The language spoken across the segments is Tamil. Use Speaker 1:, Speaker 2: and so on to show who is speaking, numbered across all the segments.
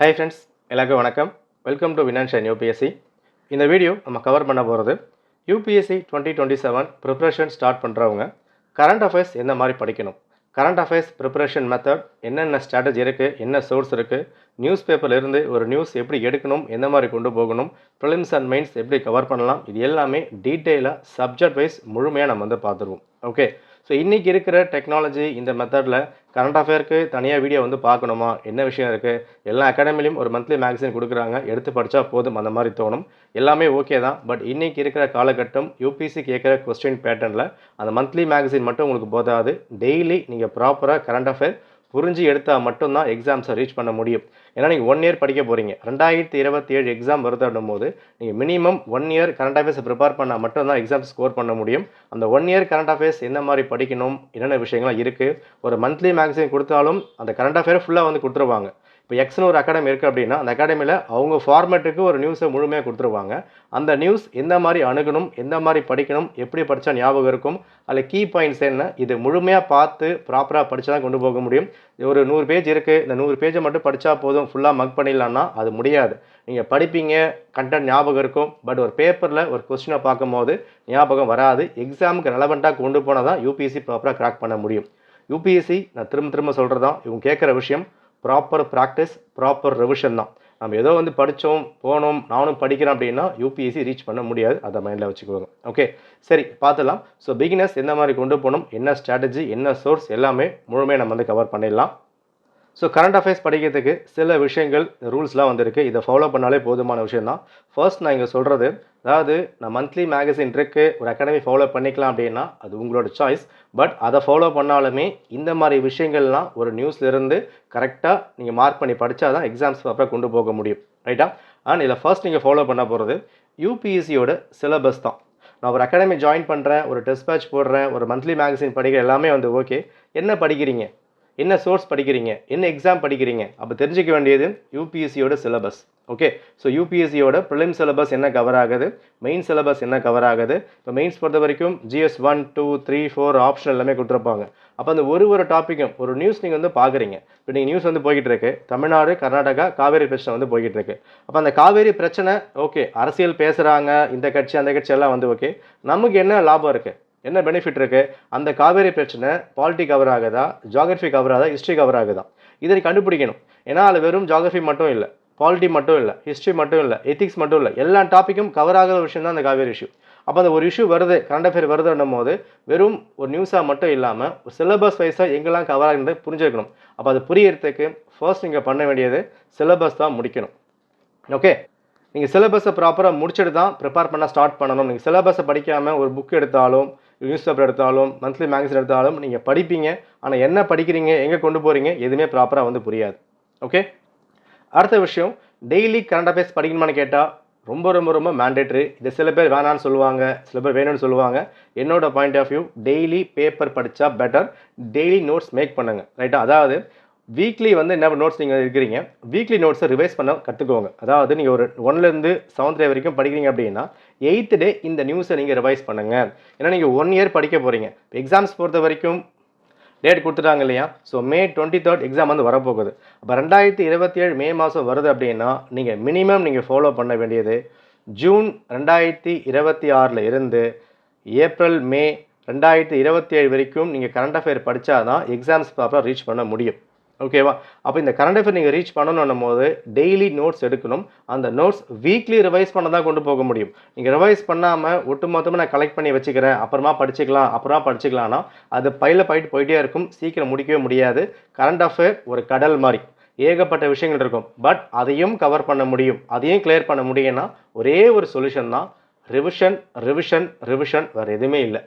Speaker 1: ஹாய் ஃப்ரெண்ட்ஸ், எல்லாருக்கும் வணக்கம். வெல்கம் டு வினான்ஷன் யூபிஎஸ்சி. இந்த வீடியோ நம்ம கவர் பண்ண போகிறது யூபிஎஸ்சி 2027 ப்ரிப்ரேஷன் ஸ்டார்ட் பண்ணுறவங்க கரண்ட் அஃபேர்ஸ் எந்த மாதிரி படிக்கணும், கரண்ட் அஃபேர்ஸ் ப்ரிப்ரேஷன் மெத்தட், என்னென்ன ஸ்ட்ராட்டஜி இருக்குது, என்ன சோர்ஸ் இருக்குது, நியூஸ் பேப்பர்லேருந்து ஒரு நியூஸ் எப்படி எடுக்கணும், எந்த மாதிரி கொண்டு போகணும், ப்ரிலிம்ஸ் அண்ட் மெயின்ஸ் எப்படி கவர் பண்ணலாம், இது எல்லாமே டீட்டெயிலாக சப்ஜெக்ட் வைஸ் முழுமையாக நம்ம வந்து பார்த்துருவோம். ஓகே, ஸோ இன்றைக்கி இருக்கிற டெக்னாலஜி இந்த மெத்தடில் கரண்ட் அஃபேருக்கு தனியாக வீடியோ வந்து பார்க்கணுமா, என்ன விஷயம் இருக்குது, எல்லா அகாடமிலையும் ஒரு மந்த்லி மேகசின் கொடுக்குறாங்க, எடுத்து படித்தா போதும் அந்த மாதிரி தோணும். எல்லாமே ஓகே தான். பட் இன்றைக்கி இருக்கிற காலகட்டம் யூபிசி கேட்குற கொஸ்டின் பேட்டர்னில் அந்த மந்த்லி மேகசின் மட்டும் உங்களுக்கு போதாது. டெய்லி நீங்கள் ப்ராப்பராக கரண்ட் அஃபேர் புரிஞ்சு எடுத்தால் மட்டும்தான் எக்ஸாம்ஸை ரீச் பண்ண முடியும். ஏன்னா நீங்கள் 1 இயர் படிக்க போகிறீங்க. 2027 எக்ஸாம் வருதுன்னும் போது நீங்கள் மினிமம் 1 இயர் கரண்ட் அஃபேர்ஸை ப்ரிப்பேர் பண்ணால் மட்டும்தான் எக்ஸாம் ஸ்கோர் பண்ண முடியும். அந்த 1 இயர் கரண்ட் அஃபேர்ஸ் என்ன மாதிரி படிக்கணும், என்னென்ன விஷயங்கள்லாம் இருக்குது, ஒரு மந்த்லி மேகசின் கொடுத்தாலும் அந்த கரண்ட் அஃபேர் ஃபுல்லாக வந்து கொடுத்துருவாங்க. இப்போ எக்ஸ்னு ஒரு அகாடமி இருக்குது அப்படின்னா அந்த அகாடமியில் அவங்க ஃபார்மேட்டுக்கு ஒரு நியூஸை முழுமையாக கொடுத்துருவாங்க. அந்த நியூஸ் எந்த மாதிரி அணுகணும், எந்த மாதிரி படிக்கணும், எப்படி படித்தா ஞாபகம் இருக்கும், அதில் கீ பாயிண்ட்ஸ் என்ன, இது முழுமையாக பார்த்து ப்ராப்பராக படித்தா தான் கொண்டு போக முடியும். ஒரு 100 பேஜ் இருக்குது, இந்த 100 பேஜை மட்டும் படித்தா போதும் ஃபுல்லாக மக் பண்ணிடலான்னா அது முடியாது. நீங்கள் படிப்பீங்க, கண்டென்ட் ஞாபகம் இருக்கும், பட் ஒரு பேப்பரில் ஒரு கொஸ்டினை பார்க்கும்போது ஞாபகம் வராது. எக்ஸாமுக்கு ரெலவெண்ட்டாக கொண்டு போனால் தான் யூபிஎஸ்சி ப்ராப்பராக கிராக் பண்ண முடியும். யூபிஎஸ்சி நான் திரும்ப சொல்கிறதான், இவங்க கேட்குற விஷயம் ப்ராப்பர் ப்ராக்டிஸ், ப்ராப்பர் ரிவிஷன் தான். நம்ம ஏதோ வந்து படித்தோம் போனோம் நானும் படிக்கிறேன் அப்படின்னா யூபிஎஸ்சி ரீச் பண்ண முடியாது. அதை மைண்டில் வச்சுக்குவாங்க. ஓகே, சரி பார்த்துலாம். ஸோ பிகினர்ஸ் எந்த மாதிரி கொண்டு போகணும், என்ன ஸ்ட்ராட்டஜி, என்ன சோர்ஸ், எல்லாமே முழுமையாக நம்ம வந்து கவர் பண்ணிடலாம். ஸோ கரண்ட் அஃபேர்ஸ் படிக்கிறதுக்கு சில விஷயங்கள், ரூல்ஸ்லாம் வந்துருக்கு. இதை ஃபாலோ பண்ணாலே போதுமான விஷயந்தான். ஃபர்ஸ்ட் நான் இங்கே சொல்கிறது, அதாவது நான் மந்த்லி மேகசின் இருக்குது, ஒரு அகாடமி ஃபாலோ பண்ணிக்கலாம் அப்படின்னா அது உங்களோட சாய்ஸ். பட் அதை ஃபாலோ பண்ணாலுமே இந்த மாதிரி விஷயங்கள்லாம் ஒரு நியூஸ்லேருந்து கரெக்டாக நீங்கள் மார்க் பண்ணி படித்தா தான் எக்ஸாம்ஸ் அப்புறம் கொண்டு போக முடியும். ரைட்டா? அண்ட் இதில் ஃபர்ஸ்ட் நீங்கள் ஃபாலோ பண்ண போகிறது யூபிஎஸ்சியோட சிலபஸ் தான். நான் ஒரு அகாடமி ஜாயின் பண்ணுறேன், ஒரு டெஸ்ட் பேட்ச் போடுறேன், ஒரு மந்த்லி மேகசின் படிக்கிறேன், எல்லாமே வந்து ஓகே. என்ன படிக்கிறீங்க, என்ன சோர்ஸ் படிக்கிறீங்க, என்ன எக்ஸாம் படிக்கிறீங்க, அப்போ தெரிஞ்சிக்க வேண்டியது யூபிஎஸ்சியோட சிலபஸ். ஓகே, ஸோ யூபிஎஸ்சியோட ப்ரிலிம் சிலபஸ் என்ன கவர் ஆகுது, மெயின் சிலபஸ் என்ன கவர் ஆகுது. இப்போ மெயின்ஸ் பொறுத்த வரைக்கும் ஜிஎஸ் 1, 2, 3, 4 ஆப்ஷன் எல்லாமே கொடுத்துருப்பாங்க. அப்போ அந்த ஒரு டாப்பிக்கும் ஒரு நியூஸ் நீங்கள் வந்து பார்க்குறீங்க. இப்போ நீங்கள் நியூஸ் வந்து போய்கிட்டு இருக்கு, தமிழ்நாடு கர்நாடகா காவேரி பிரச்சனை வந்து போய்கிட்டு இருக்கு. அப்போ அந்த காவேரி பிரச்சனை ஓகே, அரசியல் பேசுகிறாங்க, இந்த கட்சி அந்த கட்சி எல்லாம் வந்து ஓகே, நமக்கு என்ன லாபம் இருக்குது, என்ன பெனிஃபிட் இருக்குது, அந்த காவேரி பிரச்சனை பாலிட்டி கவர் ஆகுதா, ஜியாகிரஃபி கவர் ஆகுதா, ஹிஸ்ட்ரி கவர் ஆகுதா, இதை கண்டுபிடிக்கணும். ஏன்னா அதில் வெறும் ஜியாகிரஃபி மட்டும் இல்லை, பாலிட்டி மட்டும் இல்லை, ஹிஸ்ட்ரி மட்டும் இல்லை, எத்திக்ஸ் மட்டும் இல்லை, எல்லா டாப்பிக்கும் கவர் ஆகிற விஷயம் தான் அந்த காவேரி இஷ்யூ. அப்போ அந்த ஒரு இஷ்யூ வருது, கரண்ட் அஃபேர் வருதுன்னும் போது வெறும் ஒரு நியூஸாக மட்டும் இல்லாமல் ஒரு சிலபஸ் வைஸாக எங்கெல்லாம் கவர் ஆகுது புரிஞ்சுக்கணும். அப்போ அது புரியறதுக்கு ஃபர்ஸ்ட் நீங்கள் பண்ண வேண்டியது சிலபஸ் தான் முடிக்கணும். ஓகே, நீங்கள் சிலபஸை ப்ராப்பராக முடிச்சுட்டு தான் ப்ரிப்பேர் பண்ண ஸ்டார்ட் பண்ணணும். நீங்கள் சிலபஸை படிக்காமல் ஒரு புக் எடுத்தாலும், நியூஸ் பேப்பர் எடுத்தாலும், மந்த்லி மேகசின் எடுத்தாலும் நீங்கள் படிப்பீங்க, ஆனால் என்ன படிக்கிறீங்க, எங்கே கொண்டு போகிறீங்க, எதுவுமே ப்ராப்பராக வந்து புரியாது. ஓகே, அடுத்த விஷயம், டெய்லி கரண்ட் அஃபேர்ஸ் படிக்கணுமான்னு கேட்டால் ரொம்ப மேண்டேட்ரி. இது சில பேர் வேணான்னு சொல்லுவாங்க, சில பேர் வேணும்னு சொல்லுவாங்க. என்னோட point of view, daily paper படித்தா பெட்டர். டெய்லி நோட்ஸ் மேக் பண்ணுங்கள். ரைட்டா? அதாவது வீக்லி வந்து என்ன நோட்ஸ் நீங்கள் இருக்கிறீங்க, வீக்லி நோட்ஸை ரிவைஸ் பண்ண கற்றுக்கோங்க. அதாவது நீங்கள் ஒரு 1லேருந்து 7th டே வரைக்கும் படிக்கிறீங்க அப்படின்னா 8th டே இந்த நியூஸை நீங்கள் ரிவைஸ் பண்ணுங்கள். ஏன்னா நீங்கள் 1 இயர் படிக்க போகிறீங்க. எக்ஸாம்ஸ் பொறுத்த வரைக்கும் டேட் கொடுத்துட்டாங்க இல்லையா? ஸோ May 23 எக்ஸாம் வந்து வரப்போகுது. அப்போ 2027 மே மாதம் வருது அப்படின்னா நீங்கள் மினிமம் நீங்கள் ஃபாலோ பண்ண வேண்டியது ஜூன் 2026 இருந்து ஏப்ரல் மே 2027 வரைக்கும் நீங்கள் கரண்ட் அஃபேர் படித்தா தான் எக்ஸாம்ஸ் ப்ராப்பராக ரீச் பண்ண முடியும். ஓகேவா? அப்போ இந்த கரண்ட் அஃபேர் நீங்கள் ரீச் பண்ணணும் போது டெய்லி நோட்ஸ் எடுக்கணும். அந்த நோட்ஸ் வீக்லி ரிவைஸ் பண்ண தான் கொண்டு போக முடியும். நீங்கள் ரிவைஸ் பண்ணாமல் ஒட்டுமொத்தமாக நான் கலெக்ட் பண்ணி வச்சுக்கிறேன், அப்புறமா படிச்சுக்கலாம்னா அது பையில் போயிட்டே இருக்கும், சீக்கிரம் முடிக்கவே முடியாது. கரண்ட் அஃபேர் ஒரு கடல் மாதிரி ஏகப்பட்ட விஷயங்கள் இருக்கும். பட் அதையும் கவர் பண்ண முடியும், அதையும் கிளியர் பண்ண முடியும்னா ஒரே ஒரு சொல்யூஷன் தான், ரிவிஷன். வேறு எதுவுமே இல்லை.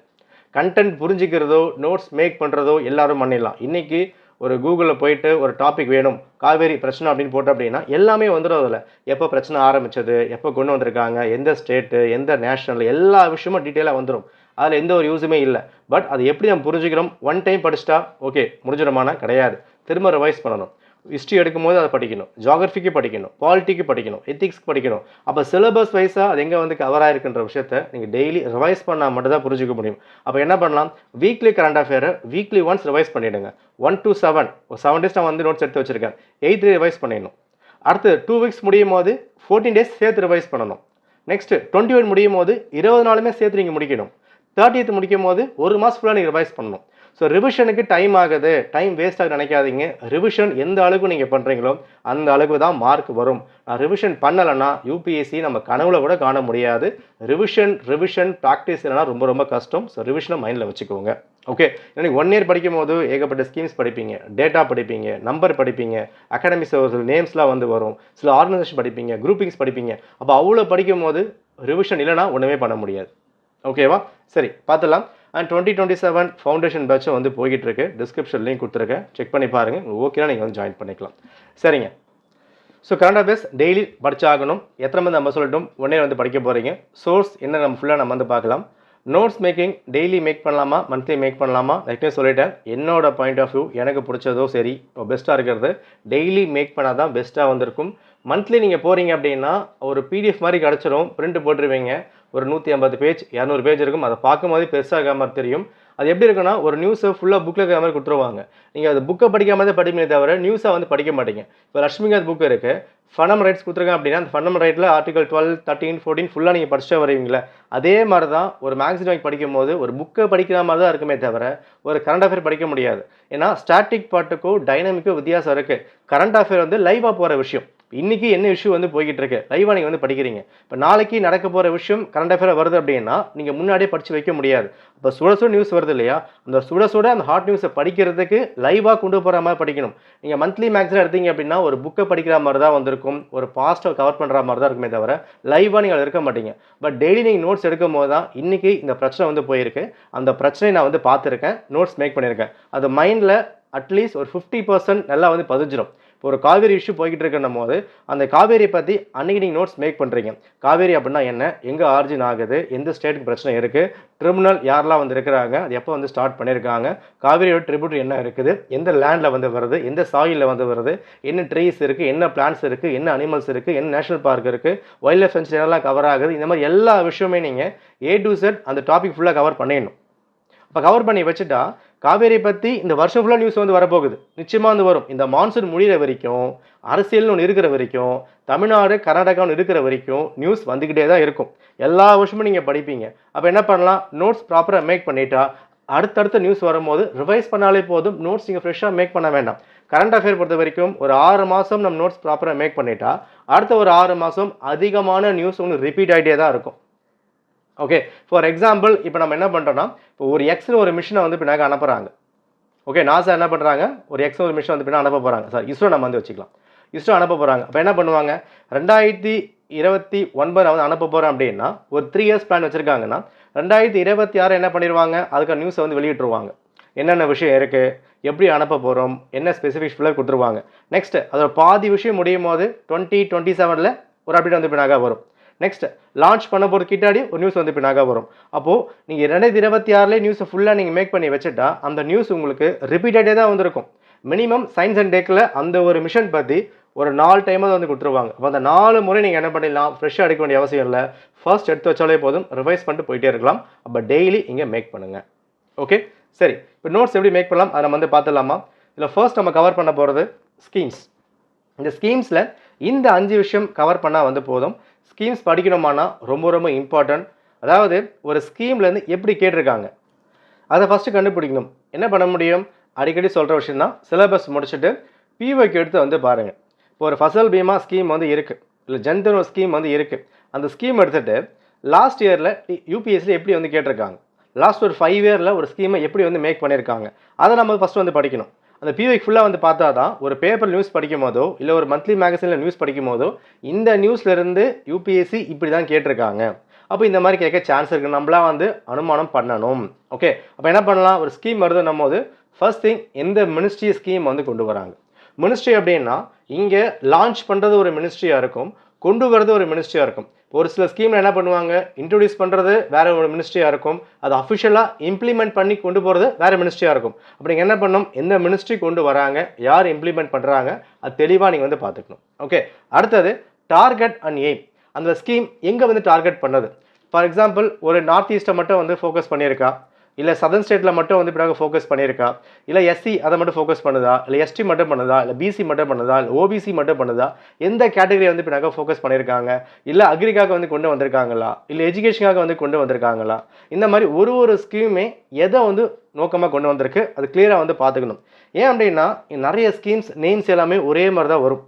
Speaker 1: கண்டென்ட் புரிஞ்சிக்கிறதோ, நோட்ஸ் மேக் பண்ணுறதோ எல்லாரும் பண்ணிடலாம். இன்றைக்கி ஒரு கூகுளில் போயிட்டு ஒரு டாபிக் வேணும், காவேரி பிரச்சனை அப்படின்னு போட்டோம் அப்படின்னா எல்லாமே வந்துடும். அதில் எப்போ பிரச்சனை ஆரம்பித்தது, எப்போ கொண்டு வந்திருக்காங்க, எந்த ஸ்டேட்டு, எந்த நேஷனல், எல்லா விஷயமும் டீட்டெயிலாக வந்துடும். அதில் எந்த ஒரு யூஸுமே இல்லை. பட் அது எப்படி நம்ம புரிஞ்சுக்கிறோம், 1 டைம் படிச்சிட்டா ஓகே முடிஞ்சிடுமானா கிடையாது, திரும்ப ரிவைஸ் பண்ணணும். ஹிஸ்ட்ரி எடுக்கும்போது அதை படிக்கணும், ஜியாகிரஃபிக்கு படிக்கணும், பாலிட்டிக்கு படிக்கணும், எத்திக்ஸ்க்கு படிக்கணும். அப்போ சிலபஸ் வைஸாக அது எங்கே வந்து கவர் ஆகிருக்குன்ற விஷயத்தை நீங்கள் டெய்லி ரிவைஸ் பண்ணால் மட்டும் தான் புரிஞ்சிக்க முடியும். அப்போ என்ன பண்ணலாம், வீக்லி கரண்ட் அஃபேரை வீக்லி ஒன்ஸ் ரிவைஸ் பண்ணிவிடுங்க. 1 to 7 ஒரு 7 days நான் வந்து நோட்ஸ் எடுத்து வச்சுருக்கேன், 8th ரிவைஸ் பண்ணிடணும். அடுத்து 2 வீக்ஸ் முடியும் போது 14 டேஸ் சேர்த்து ரிவைஸ் பண்ணணும். நெக்ஸ்ட் 21 முடியும் போது 20 நாளுமே சேர்த்து நீங்கள் முடிக்கணும். 30th முடிக்கும் போது ஒரு மாதம் ஃபுல்லாக நீங்கள் ரிவைஸ் பண்ணணும். ஸோ ரிவிஷனுக்கு டைம் ஆகுது, டைம் வேஸ்ட் ஆகுது நினைக்காதீங்க. ரிவிஷன் எந்த அளவுக்கு நீங்கள் பண்ணுறீங்களோ அந்த அளவுக்கு தான் மார்க் வரும். ரிவிஷன் பண்ணலைன்னா யூபிஎஸ்சி நம்ம கனவுல கூட காண முடியாது. ரிவிஷன் ப்ராக்டிஸ் இல்லைனா ரொம்ப ரொம்ப கஷ்டம். ஸோ ரிவிஷனை மைண்டில் வச்சுக்கோங்க. ஓகே, எனக்கு 1 இயர் படிக்கும் போது ஏகப்பட்ட ஸ்கீம்ஸ் படிப்பீங்க, டேட்டா படிப்பீங்க, நம்பர் படிப்பீங்க, அகாடமிக்ஸ் நேம்ஸ்லாம் வந்து வரும், சில ஆர்கனைசேஷன் படிப்பீங்க, குரூப்பிங்ஸ் படிப்பீங்க. அப்போ அவ்வளோ படிக்கும் போது ரிவிஷன் இல்லைனா ஒன்றுமே பண்ண முடியாது. ஓகேவா? சரி, பார்த்துலாம். அண்ட் 2027 ஃபவுண்டேஷன் பேட்சும் வந்து போய்கிட்டு இருக்கு. டிஸ்கிரிப்ஷன் லிங்க் கொடுத்துருக்கேன், செக் பண்ணி பாருங்கள். ஓகேனா நீங்கள் வந்து ஜாயின் பண்ணிக்கலாம். சரிங்க. ஸோ கரண்ட் அஃபேர்ஸ் டெய்லி படிச்சாகணும். எத்தனை மந்த் நம்ம சொல்லட்டும், ஒன்றே வந்து படிக்க போகிறீங்க. சோர்ஸ் என்ன நம்ம ஃபுல்லாக நம்ம வந்து பார்க்கலாம். நோட்ஸ் மேக்கிங் டெய்லி மேக் பண்ணலாமா, மந்த்லி மேக் பண்ணலாமா? நெக்ஸ்ட்டே சொல்லிட்டேன். என்னோட பாயிண்ட் ஆஃப் வியூ, எனக்கு பிடிச்சதோ சரி, பெஸ்ட்டாக இருக்கிறது டெய்லி மேக் பண்ணால் தான் பெஸ்ட்டாக வந்திருக்கும். மந்த்லி நீங்கள் போகிறீங்க அப்படின்னா ஒரு பிடிஎஃப் மாதிரி கிடச்சிரும், பிரிண்ட் போட்டுருவீங்க. ஒரு 150 பேஜ் 200 பேஜ் இருக்கும். அதை பார்க்கும்போது பெருசாக இருக்கிற மாதிரி தெரியும். அது எப்படி இருக்குன்னா, ஒரு நியூஸை ஃபுல்லாக புக்கில் இருக்கிற மாதிரி கொடுத்துருவாங்க. நீங்கள் அது புக்கை படிக்காமல் தான் படிப்பீங்க தவிர நியூஸை வந்து படிக்க மாட்டீங்க. இப்போ லட்சுமிகாந்த் புக் இருக்குது, ஃபண்டம் ரைட்ஸ் கொடுத்துருக்கேன் அப்படின்னா அந்த ஃபண்டம் ரைட்டில் ஆர்டிகல் 12, 13, 14 ஃபுல்லாக நீங்கள் படிச்சுட்டே வருவீங்களே, அதே மாதிரி தான் ஒரு மேக்ஸின் வாங்கி படிக்கும் போது ஒரு புக்கை படிக்கிற மாதிரி தான் இருக்குமே தவிர ஒரு கரண்ட் அஃபேர் படிக்க முடியாது. ஏன்னா ஸ்டாட்டிக் பார்ட்டுக்கும் டைனமிக்கும் வித்தியாசம் இருக்குது. கரண்ட் அஃபேர் வந்து லைவாக போகிற விஷயம். இன்றைக்கி என்ன இஷ்யூ வந்து போய்கிட்டு இருக்கு, லைவாக நீங்கள் வந்து படிக்கிறீங்க. இப்போ நாளைக்கு நடக்க போகிற விஷயம் கரண்ட் அஃபேர் வருது அப்படின்னா நீங்கள் முன்னாடியே படித்து வைக்க முடியாது. இப்போ சுட சுட நியூஸ் வருது இல்லையா, அந்த சுட சுட அந்த ஹாட் நியூஸை படிக்கிறதுக்கு லைவாக கொண்டு போகிற மாதிரி படிக்கணும். நீங்கள் மந்த்லி மேக்ஸின் எடுத்தீங்க அப்படின்னா ஒரு புக்கை படிக்கிற மாதிரி தான் வந்திருக்கும், ஒரு பாஸ்ட்டை கவர் பண்ணுற மாதிரி தான் இருக்குமே தவிர லைவாக நீங்கள் இருக்க மாட்டீங்க. பட் டெய்லி நீங்கள் நோட்ஸ் எடுக்கும் போது தான் இன்றைக்கி இந்த பிரச்சனை வந்து போயிருக்கு. அந்த பிரச்சனையை நான் வந்து பார்த்துருக்கேன், நோட்ஸ் மேக் பண்ணியிருக்கேன். அது மைண்டில் அட்லீஸ்ட் ஒரு 50% நல்லா வந்து பதிஞ்சிடும். இப்போ ஒரு காவேரி இஷ்யூ போய்கிட்டு இருக்குன்னும் போது அந்த காவேரியை பற்றி அன்றைக்கி நீங்கள் நோட்ஸ் மேக் பண்ணுறீங்க. காவேரி அப்படின்னா என்ன, எங்கே ஆரிஜின் ஆகுது, எந்த ஸ்டேட்டுக்கு பிரச்சனை இருக்குது, ட்ரிபுனல் யாரெல்லாம் வந்து இருக்கிறாங்க, அது எப்போ வந்து ஸ்டார்ட் பண்ணியிருக்காங்க, காவேரியோட ட்ரிபியூட்டரி என்ன இருக்குது, எந்த லேண்டில் வந்து வருது, எந்த சாயிலில் வந்து வருது, என்ன ட்ரீஸ் இருக்குது, என்ன பிளான்ஸ் இருக்குது, என்ன அனிமல்ஸ் இருக்குது, என்ன நேஷனல் பார்க் இருக்குது, வைல்ட் லைஃப் சென்ச்சுரி எல்லாம் கவர் ஆகுது. இந்த மாதிரி எல்லா விஷயமே நீங்கள் A to Z அந்த டாபிக் ஃபுல்லாக கவர் பண்ணிடணும். இப்போ கவர் பண்ணி வச்சுட்டா காவேரியை பற்றி இந்த வருஷம் ஃபுல்லாக நியூஸ் வந்து வரப்போகுது, நிச்சயமாக வந்து வரும். இந்த மான்சூன் முடிகிற வரைக்கும், அரசியல்னு ஒன்று இருக்கிற வரைக்கும், தமிழ்நாடு கர்நாடகான்னு இருக்கிற வரைக்கும் நியூஸ் வந்துக்கிட்டே தான் இருக்கும். எல்லா வருஷமும் நீங்கள் படிப்பீங்க. அப்போ என்ன பண்ணலாம், நோட்ஸ் ப்ராப்பராக மேக் பண்ணிட்டா அடுத்தடுத்த நியூஸ் வரும்போது ரிவைஸ் பண்ணாலே போதும். நோட்ஸ் நீங்கள் ஃப்ரெஷ்ஷாக மேக் பண்ண வேண்டாம். கரண்ட் அஃபேர் பொறுத்த வரைக்கும் ஒரு 6 மாதம் நம்ம நோட்ஸ் ப்ராப்பராக மேக் பண்ணிட்டா அடுத்த ஒரு 6 மாதம் அதிகமான நியூஸ் உங்களுக்கு ரிப்பீட் ஆகிட்டே தான் இருக்கும். ஓகே, ஃபார் எக்ஸாம்பிள் இப்போ நம்ம என்ன பண்ணுறோன்னா, இப்போ ஒரு எக்ஸ்னு ஒரு மிஷினை வந்து பின்னாக அனுப்புகிறாங்க. ஓகே, நாசா என்ன பண்ணுறாங்க, ஒரு எக்ஸ்னு ஒரு மிஷினை வந்து பின்னா அனுப்ப போகிறாங்க. சார் இஸ்ரோ நம்ம வந்து வச்சுக்கலாம், இஸ்ரோ அனுப்ப போகிறாங்க. அப்போ என்ன பண்ணுவாங்க, 2029 வந்து அனுப்ப போகிறோம் அப்படின்னா ஒரு 3 இயர்ஸ் பிளான் வச்சுருக்காங்கன்னா 2026 என்ன பண்ணிடுவாங்க, அதுக்கான நியூஸை வந்து வெளியிட்டுருவாங்க. என்னென்ன விஷயம் இருக்குது, எப்படி அனுப்ப போகிறோம், என்ன ஸ்பெசிஃபிக் ஃபுல்லாக கொடுத்துருவாங்க. நெக்ஸ்ட் அதோட பாதி விஷயம் முடியும் போது 2027 ஒரு அப்டேட் வந்து பின்னாக வரும். நெக்ஸ்ட் லான்ச் பண்ண போகிற கிட்டாடி ஒரு நியூஸ் வந்து பின்னாக வரும். அப்போது நீங்கள் 2026 நியூஸை ஃபுல்லாக நீங்கள் மேக் பண்ணி வச்சுட்டா அந்த நியூஸ் உங்களுக்கு ரிப்பீட்டடே தான் வந்திருக்கும். மினிமம் சயின்ஸ் அண்ட் டெக்கில் அந்த ஒரு மிஷன் பற்றி ஒரு 4 டைமாக வந்து கொடுத்துருவாங்க. அப்போ அந்த 4 முறை நீங்கள் என்ன பண்ணிடலாம், ஃப்ரெஷ்ஷாக எடுக்க வேண்டிய அவசியம் இல்லை. ஃபர்ஸ்ட் எடுத்து வச்சாலே போதும், ரிவைஸ் பண்ணிட்டு போயிட்டே இருக்கலாம். அப்போ டெய்லி இங்கே மேக் பண்ணுங்கள். ஓகே, சரி. இப்போ நோட்ஸ் எப்படி மேக் பண்ணலாம் அதை நம்ம வந்து பார்த்துடலாமா. இதில் ஃபர்ஸ்ட் நம்ம கவர் பண்ண போகிறது ஸ்கீம்ஸ். இந்த ஸ்கீம்ஸில் இந்த 5 விஷயம் கவர் பண்ணால் வந்து போதும். ஸ்கீம்ஸ் படிக்கணுமானா ரொம்ப ரொம்ப இம்பார்ட்டன்ட். அதாவது ஒரு ஸ்கீம்லேருந்து எப்படி கேட்டிருக்காங்க அதை ஃபஸ்ட்டு கண்டுபிடிக்கணும். என்ன பண்ண முடியும், அடிக்கடி சொல்கிற விஷயம் தான், சிலபஸ் முடிச்சுட்டு பிஓக்கு எடுத்து வந்து பாருங்கள். இப்போ ஒரு ஃபசல் பீமா ஸ்கீம் வந்து இருக்குது, இல்லை ஜன்தன் ஸ்கீம் வந்து இருக்குது. அந்த ஸ்கீம் எடுத்துகிட்டு லாஸ்ட் இயரில் யூபிஎஸ்சியில் எப்படி வந்து கேட்டிருக்காங்க, லாஸ்ட் ஒரு 5 இயரில் ஒரு ஸ்கீமை எப்படி வந்து மேக் பண்ணியிருக்காங்க, அதை நம்ம ஃபஸ்ட்டு வந்து படிக்கணும். அந்த பிஓக்கு ஃபுல்லாக வந்து பார்த்தா தான் ஒரு பேப்பர் நியூஸ் படிக்கும் போதோ இல்லை ஒரு மந்த்லி மேகசினில் நியூஸ் படிக்கும் போதோ இந்த நியூஸ்லேருந்து யூபிஎஸ்சி இப்படி தான் கேட்டிருக்காங்க, அப்போ இந்த மாதிரி கேட்க சான்ஸ் இருக்குது, நம்மளாம் வந்து அனுமானம் பண்ணணும். ஓகே, அப்போ என்ன பண்ணலாம், ஒரு ஸ்கீம் வருதுன்னும் போது ஃபர்ஸ்ட் திங் எந்த மினிஸ்ட்ரி ஸ்கீம் வந்து கொண்டு வராங்க. மினிஸ்ட்ரி அப்படின்னா இங்கே லான்ச் பண்ணுறது ஒரு மினிஸ்ட்ரியாக இருக்கும், கொண்டு வரது ஒரு மினிஸ்ட்ரியாக இருக்கும். ஒரு சில ஸ்கீமில் என்ன பண்ணுவாங்க, இன்ட்ரடியூஸ் பண்ணுறது வேறு ஒரு மினிஸ்ட்ரியாக இருக்கும், அது அஃபிஷியலாக இம்ப்ளிமெண்ட் பண்ணி கொண்டு போகிறது வேறு மினிஸ்ட்ரியாக இருக்கும். அப்படி நீங்கள் என்ன பண்ணணும், எந்த மினிஸ்ட்ரி கொண்டு வராங்க, யார் இம்ப்ளிமெண்ட் பண்ணுறாங்க, அது தெளிவாக நீங்கள் வந்து பார்த்துக்கணும். ஓகே, அடுத்தது டார்கெட் அண்ட் எய்ம். அந்த ஸ்கீம் எங்கே வந்து டார்கெட் பண்ணது. ஃபார் எக்ஸாம்பிள் ஒரு நார்த் ஈஸ்ட்டை மட்டும் வந்து ஃபோக்கஸ் பண்ணியிருக்கா, இல்லை சதர்ன் ஸ்டேட்டில் மட்டும் வந்து பிறகு ஃபோக்கஸ் பண்ணியிருக்கா, இல்லை எஸ்சி அதை மட்டும் ஃபோக்கஸ் பண்ணுதா, இல்லை எஸ்டி மட்டும் பண்ணுதா, இல்லை பிசி மட்டும் பண்ணுதா, இல்லை ஓபிசி மட்டும் பண்ணுதா, எந்த கேட்டகரி வந்து பிறகு ஃபோக்கஸ் பண்ணியிருக்காங்க, இல்லை அக்ரிக்காக வந்து கொண்டு வந்திருக்காங்களா, இல்லை எஜுகேஷனுக்காக வந்து கொண்டு வந்திருக்காங்களா, இந்த மாதிரி ஒரு ஸ்கீமே எதை வந்து நோக்கமாக கொண்டு வந்திருக்கு அது கிளியராக வந்து பார்த்துக்கணும். ஏன் அப்படின்னா நிறைய ஸ்கீம்ஸ் நேம்ஸ் எல்லாமே ஒரே மாதிரி தான் வரும்.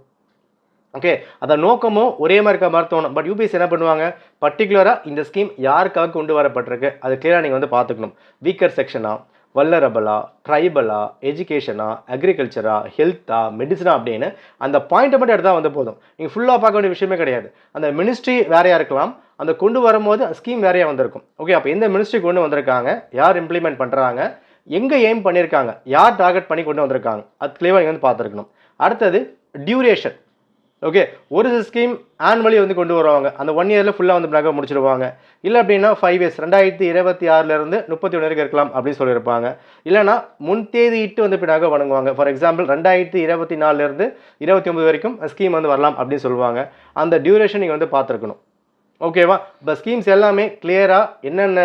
Speaker 1: ஓகே, அதை நோக்கமும் ஒரே மாதிரி இருக்க மாதிரி தோணும். பட் யூபிஎஸ்சி என்ன பண்ணுவாங்க, பர்டிகுலராக இந்த ஸ்கீம் யாருக்காக கொண்டு வரப்பட்டிருக்கு அது கிளியராக நீங்கள் வந்து பார்த்துக்கணும். வீக்கர் செக்ஷனா, வல்லரபலா, ட்ரைபலா, எஜுகேஷனா, அக்ரிகல்ச்சரா, ஹெல்த்தா, மெடிசனா அப்படின்னு அந்த பாயிண்ட்டை மட்டும் எடுத்தால் வந்து போதும். நீங்கள் ஃபுல்லாக பார்க்க வேண்டிய விஷயமே கிடையாது. அந்த மினிஸ்ட்ரி வேறையாக இருக்கலாம், அந்த கொண்டு வரும்போது ஸ்கீம் வேறையாக வந்திருக்கும். ஓகே, அப்போ எந்த மினிஸ்ட்ரி கொண்டு வந்திருக்காங்க, யார் இம்ப்ளிமெண்ட் பண்ணுறாங்க, எங்கே எய்ம் பண்ணியிருக்காங்க, யார் டார்கெட் பண்ணி கொண்டு வந்திருக்காங்க, அது கிளியராக நீங்கள் வந்து பார்த்துருக்கணும். அடுத்தது டியூரேஷன். ஓகே, ஒரு ஸ்கீம் ஆனுவலி வந்து கொண்டு வருவாங்க, அந்த 1 இயரில் ஃபுல்லாக வந்து பிளாக முடிச்சிருவாங்க. இல்லை அப்படின்னா 5 இயர்ஸ் 2026 31 வரைக்கும் இருக்கலாம் அப்படின்னு சொல்லியிருப்பாங்க. இல்லைனா முன்தேதியிட்டு வந்து பின்னாக வழங்குவாங்க. ஃபார் எக்ஸாம்பிள் 2024 29 வரைக்கும் ஸ்கீம் வந்து வரலாம் அப்படின்னு சொல்லுவாங்க. அந்த டியூரேஷன் நீங்கள் வந்து பார்த்துருக்கணும். ஓகேவா, இப்போ ஸ்கீம்ஸ் எல்லாமே கிளியராக என்னென்ன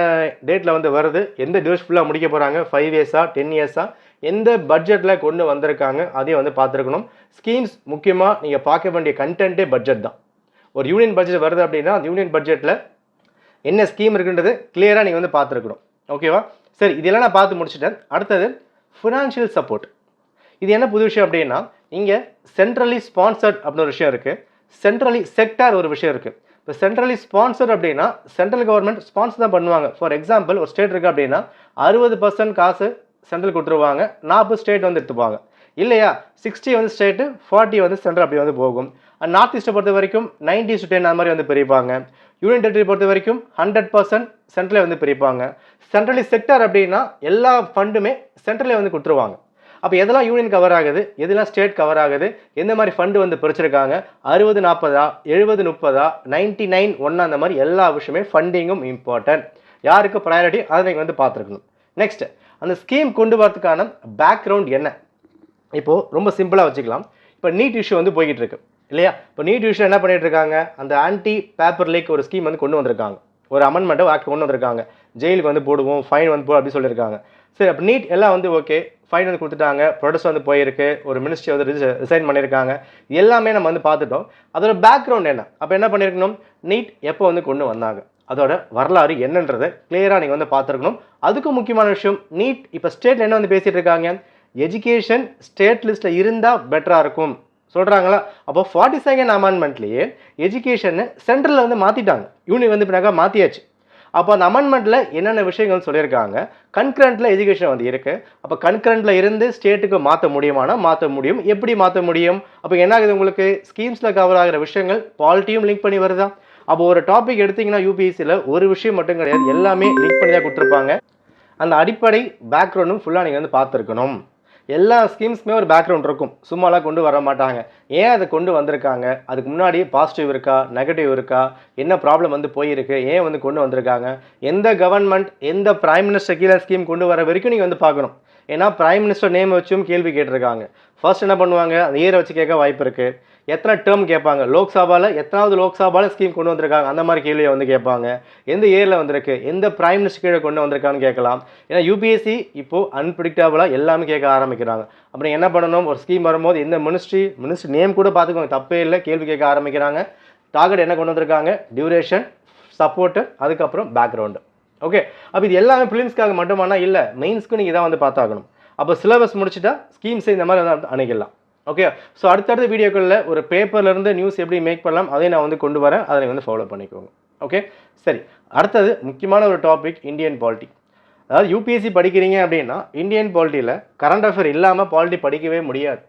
Speaker 1: டேட்டில் வந்து வருது, எந்த டியூரேஷன் ஃபுல்லாக முடிக்க போகிறாங்க, 5 இயர்ஸா 10 இயர்ஸா, எந்த பட்ஜெட்டில் கொண்டு வந்திருக்காங்க அதையும் வந்து பார்த்துருக்கணும். ஸ்கீம்ஸ் முக்கியமாக நீங்கள் பார்க்க வேண்டிய கண்டென்ட்டே பட்ஜெட் தான். ஒரு யூனியன் பட்ஜெட் வருது அப்படின்னா அந்த யூனியன் பட்ஜெட்டில் என்ன ஸ்கீம் இருக்குன்றது கிளியராக நீங்கள் வந்து பார்த்துருக்கணும். ஓகேவா, சரி, இதெல்லாம் நான் பார்த்து முடிச்சுட்டேன். அடுத்தது ஃபினான்ஷியல் சப்போர்ட். இது என்ன புது விஷயம் அப்படின்னா, இங்கே சென்ட்ரலி ஸ்பான்சர்ட் அப்படின்னு ஒரு விஷயம் இருக்குது, சென்ட்ரலி செக்டார் ஒரு விஷயம் இருக்குது. இப்போ சென்ட்ரலி ஸ்பான்சர் அப்படின்னா சென்ட்ரல் கவர்மெண்ட் ஸ்பான்சர் தான் பண்ணுவாங்க. ஃபார் எக்ஸாம்பிள் ஒரு ஸ்டேட் இருக்குது அப்படின்னா 60% காசு சென்ட்ரல் கொடுத்துருவாங்க, 40 ஸ்டேட் வந்து எடுத்துப்பாங்க. இல்லையா 60 வந்து ஸ்டேட்டு, 40 வந்து சென்ட்ரல் அப்படி வந்து போகும். நார்த் ஈஸ்ட்டை பொறுத்த வரைக்கும் 90:10 அந்த மாதிரி வந்து பிரிப்பாங்க. யூனியன் டெரிட்டரி பொறுத்த வரைக்கும் 100% சென்ட்ரலே வந்து பிரிப்பாங்க. சென்ட்ரலி செக்டார் அப்படின்னா எல்லா ஃபண்டுமே சென்ட்ரலே வந்து கொடுத்துருவாங்க. அப்போ எதெல்லாம் யூனியன் கவர் ஆகுது, எதெல்லாம் ஸ்டேட் கவர் ஆகுது, எந்த மாதிரி ஃபண்டு வந்து பிரிச்சிருக்காங்க, 60-40, 70-30, 99-1 அந்த மாதிரி எல்லா விஷயமே ஃபண்டிங்கும் இம்பார்ட்டன்ட். யாருக்கு ப்ரையாரிட்டி அதை நீங்கள் வந்து பார்த்துருக்கணும். நெக்ஸ்ட், அந்த ஸ்கீம் கொண்டு வரதுக்கான பேக்ரவுண்ட் என்ன? இப்போது ரொம்ப சிம்பிளாக வச்சுக்கலாம். இப்போ நீட் இஷ்யூ வந்து போய்கிட்டு இருக்கு இல்லையா? இப்போ நீட் இஷ்யூ என்ன பண்ணிட்டு இருக்காங்க, அந்த ஆன்டி பேப்பர் லீக் ஒரு ஸ்கீம் வந்து கொண்டு வந்திருக்காங்க, ஒரு அமெண்ட்மெண்ட்டை ஆக்ட் கொண்டு வந்திருக்காங்க. ஜெயிலுக்கு வந்து போடுவோம், ஃபைன் வந்து போடும் அப்படின்னு சொல்லியிருக்காங்க. சரி, அப்போ நீட் எல்லாம் வந்து ஓகே, ஃபைன் வந்து கொடுத்துட்டாங்க, ப்ரொடெஸ்ட் வந்து போயிருக்கு, ஒரு மினிஸ்ட்ரி வந்து ரிசைன் பண்ணியிருக்காங்க, எல்லாமே நம்ம வந்து பார்த்துட்டோம். அதோட பேக்ரவுண்ட் என்ன? அப்போ என்ன பண்ணியிருக்கணும், நீட் எப்போ வந்து கொண்டு வந்தாங்க, அதோட வரலாறு என்னன்றதை கிளியராக நீங்கள் வந்து பார்த்துருக்கணும். அதுக்கும் முக்கியமான விஷயம், நீட் இப்போ ஸ்டேட் என்ன வந்து பேசிகிட்டு இருக்காங்க, எஜுகேஷன் ஸ்டேட் லிஸ்ட்டில் இருந்தால் பெட்டராக இருக்கும் சொல்கிறாங்களா? அப்போ 42nd அமெண்ட்மெண்ட்லேயே எஜுகேஷன் சென்ட்ரலில் வந்து மாற்றிட்டாங்க, யூனியன் வந்து பின்னாக மாற்றியாச்சு. அப்போ அந்த அமெண்ட்மெண்ட்டில் என்னென்ன விஷயங்கள் சொல்லியிருக்காங்க, கன்கரண்ட்டில் எஜுகேஷன் வந்து இருக்குது. அப்போ கன்கரண்ட்டில் இருந்து ஸ்டேட்டுக்கு மாற்ற முடியுமானா மாற்ற முடியும். எப்படி மாற்ற முடியும்? அப்போ என்ன ஆகுது, உங்களுக்கு ஸ்கீம்ஸில் கவர் ஆகிற விஷயங்கள் பாலிட்டியும் லிங்க் பண்ணி வருதா? அப்போ ஒரு டாபிக் எடுத்திங்கன்னா யூபிஎஸ்சியில் ஒரு விஷயம் மட்டும் கிடையாது, எல்லாமே லிங்க் பண்ணி தான் கொடுத்துருப்பாங்க. அந்த அடிப்படை பேக்ரவுண்டும் ஃபுல்லாக நீங்கள் வந்து பார்த்துருக்கணும். எல்லா ஸ்கீம்ஸுமே ஒரு பேக்ரவுண்ட் இருக்கும், சும்மாலாம் கொண்டு வர மாட்டாங்க. ஏன் அதை கொண்டு வந்திருக்காங்க, அதுக்கு முன்னாடி பாசிட்டிவ் இருக்கா, நெகட்டிவ் இருக்கா, என்ன ப்ராப்ளம் வந்து போயிருக்கு, ஏன் வந்து கொண்டு வந்திருக்காங்க, எந்த கவர்மெண்ட் எந்த பிரைம் மினிஸ்டர் கீழே ஸ்கீம் கொண்டு வர வரைக்கும் நீங்கள் வந்து பார்க்கணும். ஏன்னா பிரைம் மினிஸ்டர் நேம் வச்சும் கேள்வி கேட்டிருக்காங்க. ஃபர்ஸ்ட் என்ன பண்ணுவாங்க, அந்த இயரை வச்சு கேட்க வாய்ப்பு இருக்குது. எத்தனை டேர்ம் கேட்பாங்க, லோக்சபாவில் எத்தனாவது லோக்சபாவில் ஸ்கீம் கொண்டு வந்திருக்காங்க அந்த மாதிரி கேள்வியை வந்து கேட்பாங்க. எந்த இயரில் வந்திருக்கு, எந்த பிரைம் மினிஸ்டர் கீழே கொண்டு வந்திருக்கான்னு கேட்கலாம். ஏன்னா யூபிஎஸ்சி இப்போது அன்பிரிடிக்டபுளாக எல்லாமே கேட்க ஆரம்பிக்கிறாங்க. அப்படி என்ன பண்ணணும், ஒரு ஸ்கீம் வரும்போது எந்த மினிஸ்ட்ரி நேம் கூட பார்த்துக்கோங்க, தப்பே இல்லை, கேள்வி கேட்க ஆரம்பிக்கிறாங்க. டார்கெட் என்ன கொண்டு வந்திருக்காங்க, டியூரேஷன், சப்போர்ட்டு, அதுக்கப்புறம் பேக்ரவுண்டு. ஓகே, அப்போ இது எல்லாமே ப்ரிலிம்ஸ்க்காக மட்டுமானா இல்லை, மெயின்ஸ்க்கு நீங்கள் இதான் வந்து பார்த்தாகணும். அப்போ சிலபஸ் முடிச்சுட்டா ஸ்கீம்ஸை இந்த மாதிரி வந்து அணுகிடலாம். ஓகே, ஸோ அடுத்தடுத்த வீடியோக்களில் ஒரு பேப்பர்லேருந்து நியூஸ் எப்படி மேக் பண்ணலாம் அதையும் நான் வந்து கொண்டு வரேன், அதை வந்து ஃபாலோ பண்ணிக்கோங்க. ஓகே, சரி, அடுத்தது முக்கியமான ஒரு டாபிக், இந்தியன் பாலிட்டி. அதாவது யூபிஎஸ்சி படிக்கிறீங்க அப்படின்னா இந்தியன் பாலிட்டியில் கரண்ட் அஃபேர் இல்லாமல் பாலிட்டி படிக்கவே முடியாது.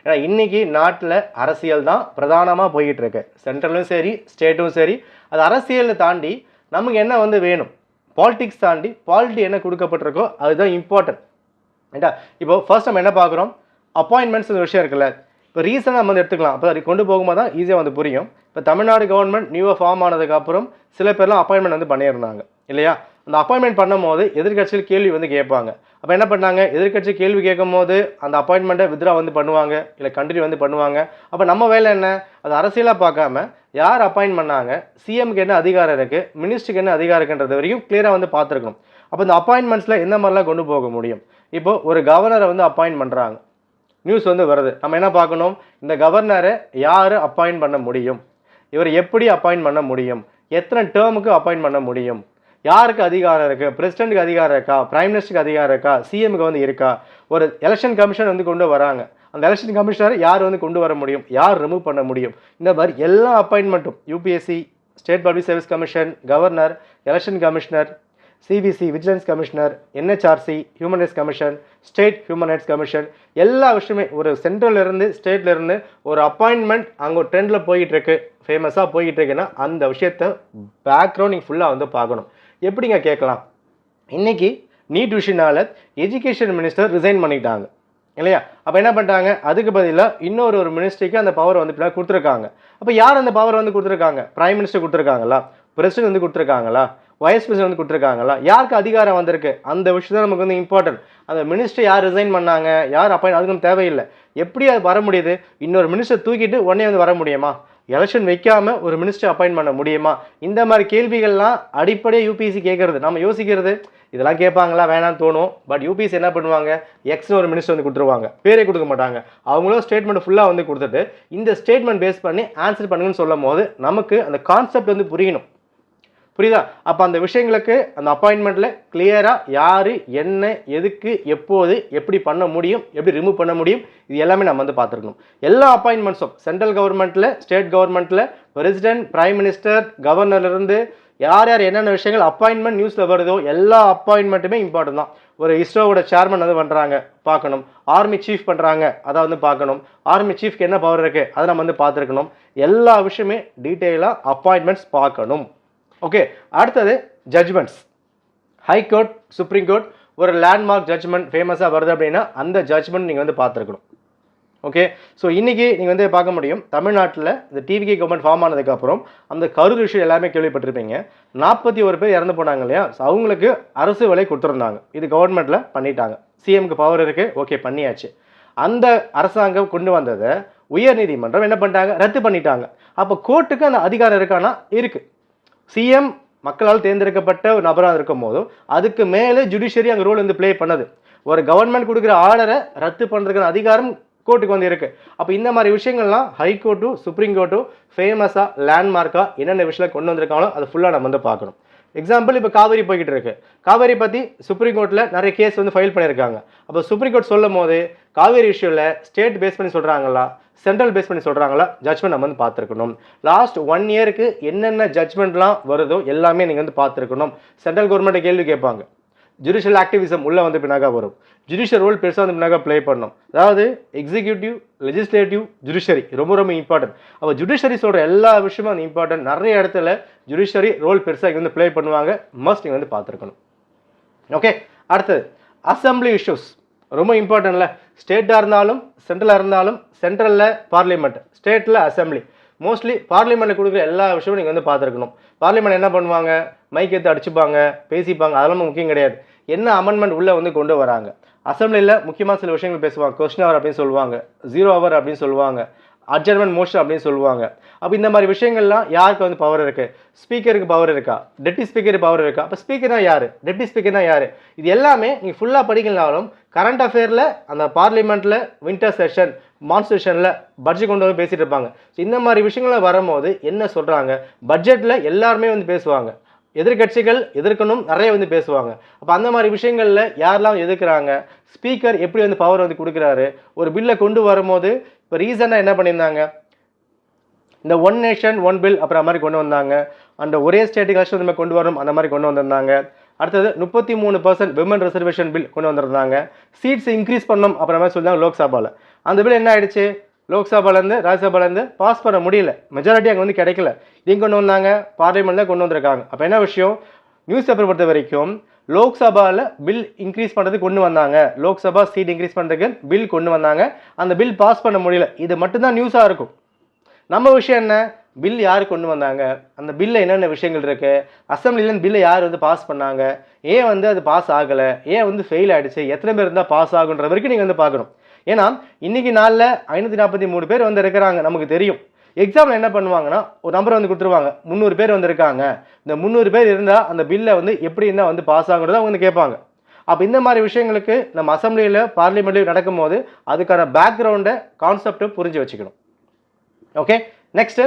Speaker 1: ஏன்னா இன்றைக்கி நாட்டில் அரசியல் தான் பிரதானமாக போய்கிட்டு இருக்கு, சென்ட்ரலும் சரி ஸ்டேட்டும் சரி. அது அரசியலை தாண்டி நமக்கு என்ன வந்து வேணும், பாலிட்டிக்ஸ் தாண்டி பாலிட்டி என்ன கொடுக்கப்பட்டிருக்கோ அதுதான் இம்பார்ட்டன்ட். ஏண்டா இப்போ ஃபர்ஸ்ட் நம்ம என்ன பார்க்குறோம், அப்பாயின்மெண்ட்ஸ் ஒரு விஷயம் இருக்குல்ல. இப்போ ரீசனாக நம்ம வந்து எடுத்துக்கலாம், அப்போ அது கொண்டு போகும்போது தான் ஈஸியாக வந்து புரியும். இப்போ தமிழ்நாடு கவர்மெண்ட் நியூவாக ஃபார்ம் ஆனதுக்கப்புறம் சில பேர்லாம் அப்பாயின்மெண்ட் வந்து பண்ணியிருந்தாங்க இல்லையா? அந்த அப்பாயின்மெண்ட் பண்ணும்போது எதிர்கட்சியில் கேள்வி வந்து கேட்பாங்க. அப்போ என்ன பண்ணாங்க, எதிர்கட்சி கேள்வி கேட்கும் போது அந்த அப்பாயின்மெண்ட்டை வித்ரா வந்து பண்ணுவாங்க, இல்லை கண்டினியூ வந்து பண்ணுவாங்க. அப்போ நம்ம வேலை என்ன, அது அரசியலாக பார்க்காம யார் அப்பாயின்ட் பண்ணாங்க, சிஎம்க்கு என்ன அதிகாரம் இருக்குது, மினிஸ்டருக்கு என்ன அதிகாரம் இருக்குன்றது வரைக்கும் கிளியராக வந்து பார்த்துருக்கணும். அப்போ இந்த அப்பாயின்மெண்ட்ஸில் எந்த மாதிரிலாம் கொண்டு போக முடியும்? இப்போ ஒரு கவர்னரை வந்து அப்பாயின்ட் பண்ணுறாங்க, நியூஸ் வந்து வருது. நம்ம என்ன பார்க்கணும்? இந்த கவர்னரை யார் அப்பாயின்ட் பண்ண முடியும், இவர் எப்படி அப்பாயின்ட் பண்ண முடியும், எத்தனை டேர்முக்கு அப்பாயின்ட் பண்ண முடியும், யாருக்கு அதிகாரம் இருக்குது, பிரசிடென்ட்டுக்கு அதிகாரம் இருக்கா, பிரைம் மினிஸ்டருக்கு அதிகாரம் இருக்கா, சிஎம்க்கு வந்து இருக்கா, ஒரு எலெக்ஷன் கமிஷன் வந்து கொண்டு வராங்க, அந்த எலெக்ஷன் கமிஷனர் யார் வந்து கொண்டு வர முடியும், யார் ரிமூவ் பண்ண முடியும், இந்த மாதிரி எல்லா அப்பாயின்மெண்ட்டும் UPSC, state public service commission, governor, election commissioner, சிபிசி vigilance commissioner, NHRC human rights commission, state human rights commission, எல்லா விஷயமே ஒரு சென்ட்ரல்லேருந்து ஸ்டேட்லேருந்து ஒரு அப்பாயின்மெண்ட் அங்கே ட்ரெண்டில் போயிட்டு இருக்கு, ஃபேமஸாக போயிட்டு இருக்குன்னா அந்த விஷயத்த பேக்ரவுண்ட் நீங்கள் ஃபுல்லாக வந்து பார்க்கணும். எப்படிங்க கேட்கலாம்? இன்னைக்கு நீட் விஷயனால எஜுகேஷன் மினிஸ்டர் ரிசைன் பண்ணிட்டாங்க இல்லையா? அப்போ என்ன பண்ணிட்டாங்க? அதுக்கு பதிலாக இன்னொரு மினிஸ்ட்ரிக்கு அந்த பவர் வந்து இப்படி கொடுத்துருக்காங்க. அப்போ யார் அந்த பவர் வந்து கொடுத்துருக்காங்க? பிரைம் மினிஸ்டர் கொடுத்துருக்காங்களா, பிரசிடென்ட் வந்து கொடுத்துருக்காங்களா, வைஸ் பிரசிடென்ட் வந்து கொடுத்துருக்காங்களா, யாருக்கு அதிகாரம் வந்திருக்கு? அந்த விஷயம் தான் நமக்கு வந்து இம்பார்ட்டன்ட். அந்த மினிஸ்டர் யார் ரிசைன் பண்ணாங்க, யார் அப்பாயிண்ட், அதுக்கு நம்ம தேவையில்லை. எப்படி அது வர முடியுது? இன்னொரு மினிஸ்டர் தூக்கிட்டு உடனே வந்து வர முடியுமா? எலெக்ஷன் வைக்காம ஒரு மினிஸ்டர் அப்பாயிண்ட் பண்ண முடியுமா? இந்த மாதிரி கேள்விகள்லாம் அடிப்படையாக யூபிஎஸ்சி கேட்கறது. நம்ம யோசிக்கிறது இதெல்லாம் கேட்பாங்களா வேணான்னு தோணும். பட் யூபிஎஸ்சி என்ன பண்ணுவாங்க? எக்ஸ்னு ஒரு மினிஸ்டர் வந்து கொடுத்துருவாங்க, பேரே கொடுக்க மாட்டாங்க. அவங்களும் ஸ்டேட்மெண்ட் ஃபுல்லாக வந்து கொடுத்துட்டு இந்த ஸ்டேட்மெண்ட் பேஸ் பண்ணி ஆன்சர் பண்ணுங்கன்னு சொல்லும் போது நமக்கு அந்த கான்செப்ட் வந்து புரியணும். புரியுதா? அப்போ அந்த விஷயங்களுக்கு அந்த அப்பாயின்மெண்ட்டில் கிளியராக யார், என்ன, எதுக்கு, எப்போது, எப்படி பண்ண முடியும், எப்படி ரிமூவ் பண்ண முடியும், இது எல்லாமே நம்ம வந்து பார்த்துருக்கணும். எல்லா அப்பாயின்மெண்ட்ஸும் சென்ட்ரல் கவர்மெண்ட்டில், ஸ்டேட் கவர்மெண்ட்டில், பிரசிடென்ட், பிரைம் மினிஸ்டர், கவர்னர்லேருந்து யார் யார் என்னென்ன விஷயங்கள் அப்பாயின்மெண்ட் நியூஸில் வருதோ எல்லா அப்பாயின்மெண்ட்டுமே இம்பார்ட்டன் தான். ஒரு இஸ்ரோவோட சேர்மன் வந்து பண்ணுறாங்க பார்க்கணும், ஆர்மி சீஃப் பண்ணுறாங்க அதை வந்து பார்க்கணும், ஆர்மி சீஃப்க்கு என்ன பவர் இருக்குது அதை நம்ம வந்து பார்த்துருக்கணும். எல்லா விஷயமே டீட்டெயிலாக அப்பாயின்மெண்ட்ஸ் பார்க்கணும். ஓகே, அடுத்தது ஜட்ஜ்மெண்ட்ஸ். ஹைகோர்ட், சுப்ரீம் கோர்ட் ஒரு லேண்ட்மார்க் ஜட்ஜ்மெண்ட் ஃபேமஸாக வருது அப்படின்னா அந்த ஜட்ஜ்மெண்ட் நீங்கள் வந்து பார்த்துருக்கணும். ஓகே, ஸோ இன்றைக்கி நீங்கள் வந்து பார்க்க முடியும் தமிழ்நாட்டில் இந்த டிவிகே கவர்மெண்ட் ஃபார்ம் ஆனதுக்கப்புறம் அந்த கரூர் இஷ்யூ எல்லாமே கேள்விப்பட்டிருப்பீங்க. 41 பேர் இறந்து போனாங்க இல்லையா? ஸோ அவங்களுக்கு அரசு வேலை கொடுத்துருந்தாங்க. இது கவர்மெண்ட்டில் பண்ணிட்டாங்க. சிஎம்க்கு பவர் இருக்குது, ஓகே பண்ணியாச்சு. அந்த அரசாங்கம் கொண்டு வந்ததை உயர்நீதிமன்றம் என்ன பண்ணிட்டாங்க? ரத்து பண்ணிட்டாங்க. அப்போ கோர்ட்டுக்கு அந்த அதிகாரம் இருக்கானா? இருக்குது. சிஎம் மக்களால் தேர்ந்தெடுக்கப்பட்ட ஒரு நபராக இருக்கும் போதும் அதுக்கு மேலே ஜுடிஷியரி அங்கே ரோல் வந்து ப்ளே பண்ணது. ஒரு கவர்மெண்ட் கொடுக்குற ஆர்டரை ரத்து பண்ணுறதுக்கான அதிகாரம் கோர்ட்டுக்கு வந்து இருக்குது. அப்போ இந்த மாதிரி விஷயங்கள்லாம் ஹைகோர்ட்டும் சுப்ரீம் கோர்ட்டும் ஃபேமஸாக லேண்ட்மார்க்காக என்னென்ன விஷயம் கொண்டு வந்திருக்காங்களோ அதை ஃபுல்லாக நம்ம வந்து பார்க்கணும். எக்ஸாம்பிள், இப்போ காவேரி போய்கிட்டு இருக்கு. காவேரி பற்றி சுப்ரீம் கோர்ட்டில் நிறைய கேஸ் வந்து ஃபைல் பண்ணியிருக்காங்க. அப்போ சுப்ரீம் கோர்ட் சொல்லும் போது காவேரி இஷ்யூவில் ஸ்டேட் பேஸ் பண்ணி சொல்கிறாங்களா, சென்ட்ரல் பேஸ் பண்ணி சொல்கிறாங்களா, ஜட்ஜ்மெண்ட் நம்ம வந்து பார்த்துருக்கணும். லாஸ்ட் 1 இயருக்கு என்னென்ன ஜட்ஜ்மெண்ட்லாம் வருதோ எல்லாமே நீங்கள் வந்து பார்த்துருக்கணும். சென்ட்ரல் கவர்மெண்ட்டை கேள்வி கேட்பாங்க. ஜுடிஷியல் ஆக்டிவிசம் உள்ளே வந்து பின்னாக வரும். ஜுடிஷியல் ரோல் பெருசாக வந்து பின்னாக ப்ளே பண்ணணும். அதாவது எக்ஸிக்யூட்டிவ், லெஜிஸ்லேட்டிவ், ஜுடிஷியரி ரொம்ப ரொம்ப இம்பார்ட்டன்ட். அப்போ ஜுடிஷியரி சொல்கிற எல்லா விஷயமும் வந்து இம்பார்ட்டன்ட். நிறைய இடத்துல ஜுடிஷியரி ரோல் பெருசாக வந்து ப்ளே பண்ணுவாங்க. மஸ்ட் நீங்கள் வந்து பார்த்துருக்கணும். ஓகே, அடுத்தது அசம்பிளி இஷ்யூஸ் ரொம்ப இம்பார்ட்டன்ட்ல. ஸ்டேட்டாக இருந்தாலும் சென்ட்ரலாக இருந்தாலும், சென்ட்ரலில் பார்லிமெண்ட், ஸ்டேட்டில் அசம்பிளி. மோஸ்ட்லி பார்லிமெண்ட்டில் கொடுக்குற எல்லா விஷயமும் நீங்கள் வந்து பார்த்துருக்கணும். பார்லிமெண்ட் என்ன பண்ணுவாங்க? மைக் எடுத்து அடிச்சுப்பாங்க, பேசிப்பாங்க, அதெல்லாம் முக்கியம் கிடையாது. என்ன அமெண்ட்மெண்ட் உள்ளே வந்து கொண்டு வராங்க. அசம்பிளியில் முக்கியமாக சில விஷயங்கள் பேசுவாங்க. கொஸ்டின் அவர் அப்படின்னு சொல்லுவாங்க, 0 ஹவர் அப்படின்னு சொல்லுவாங்க, அட்ஜர்மெண்ட் மோஷன் அப்படின்னு சொல்லுவாங்க. அப்போ இந்த மாதிரி விஷயங்கள்லாம் யாருக்கு வந்து பவர் இருக்குது? ஸ்பீக்கருக்கு பவர் இருக்கா? டெப்டி ஸ்பீக்கருக்கு பவர் இருக்கா? அப்போ ஸ்பீக்கர்னா யார், டெப்டி ஸ்பீக்கர்னா யார்? இது எல்லாமே நீங்கள் ஃபுல்லாக படிக்கலனாலும் கரண்ட் அஃபேரில் அந்த பார்லிமெண்ட்டில் வின்டர் செஷன், மான்சூன் செஷனில் பட்ஜெட் கொண்டு வந்து பேசிகிட்டு இருப்பாங்க. ஸோ இந்த மாதிரி விஷயங்கள் வரும்போது என்ன சொல்கிறாங்க? பட்ஜெட்டில் எல்லாருமே வந்து பேசுவாங்க. எதிர்கட்சிகள் எதிர்க்கணும் நிறைய வந்து பேசுவாங்க. அப்போ அந்த மாதிரி விஷயங்களில் யாரெல்லாம் எதிர்க்கிறாங்க, ஸ்பீக்கர் எப்படி வந்து பவர் வந்து கொடுக்குறாரு, ஒரு பில்லை கொண்டு வரும்போது இப்போ ரீசனாக என்ன பண்ணியிருந்தாங்க, இந்த 1 நேஷன் 1 பில் அப்புறம் மாதிரி கொண்டு வந்தாங்க. அந்த ஒரே ஸ்டேட்டுக்கு எலெக்ஷன் நம்ம கொண்டு வரணும் அந்த மாதிரி கொண்டு வந்திருந்தாங்க. அடுத்தது 33% விமன் ரிசர்வேஷன் பில் கொண்டு வந்திருந்தாங்க. சீட்ஸ் இன்க்ரீஸ் பண்ணணும் அப்புறம் மாதிரி சொல்லியிருந்தாங்க லோக்சபாவில். அந்த பில் என்ன ஆயிடுச்சு? லோக்சபாலேருந்து ராஜ்யசபாலேருந்து பாஸ் பண்ண முடியல, மெஜாரிட்டி அங்கே வந்து கிடைக்கல. இதையும் கொண்டு வந்தாங்க, பார்லிமெண்ட்டில் கொண்டு வந்திருக்காங்க. அப்போ என்ன விஷயம்? நியூஸ் பேப்பர் பொறுத்த வரைக்கும் லோக்சபாவில் பில் இன்க்ரீஸ் பண்ணுறதுக்கு கொண்டு வந்தாங்க, லோக்சபா சீட் இன்க்ரீஸ் பண்ணுறதுக்கு பில் கொண்டு வந்தாங்க. அந்த பில் பாஸ் பண்ண முடியல. இது மட்டும்தான் நியூஸாக இருக்கும். நம்ம விஷயம் என்ன? பில் யார் கொண்டு வந்தாங்க, அந்த பில்லில் என்னென்ன விஷயங்கள் இருக்குது, அசம்பிளிலேருந்து பில்லை யார் வந்து பாஸ் பண்ணாங்க, ஏன் வந்து அது பாஸ் ஆகலை, ஏன் வந்து ஃபெயில் ஆகிடுச்சு, எத்தனை பேர் இருந்தால் பாஸ் ஆகுன்ற வரைக்கும் நீங்கள் வந்து பார்க்கணும். ஏன்னா இன்றைக்கி நாளில் 543 பேர் வந்து இருக்கிறாங்க நமக்கு தெரியும். எக்ஸாமில் என்ன பண்ணுவாங்கன்னா ஒரு நம்பரை வந்து கொடுத்துருவாங்க, 300 பேர் வந்திருக்காங்க, இந்த 300 பேர் இருந்தால் அந்த பில்லை வந்து எப்படி இருந்தால் வந்து பாஸ் ஆகுறத அவங்க வந்து கேட்பாங்க. அப்போ இந்த மாதிரி விஷயங்களுக்கு நம்ம அசம்பிளியில் பார்லிமெண்ட்லையும் நடக்கும்போது அதுக்கான பேக்ரவுண்டை கான்செப்டை புரிஞ்சு வச்சுக்கணும். Okay, next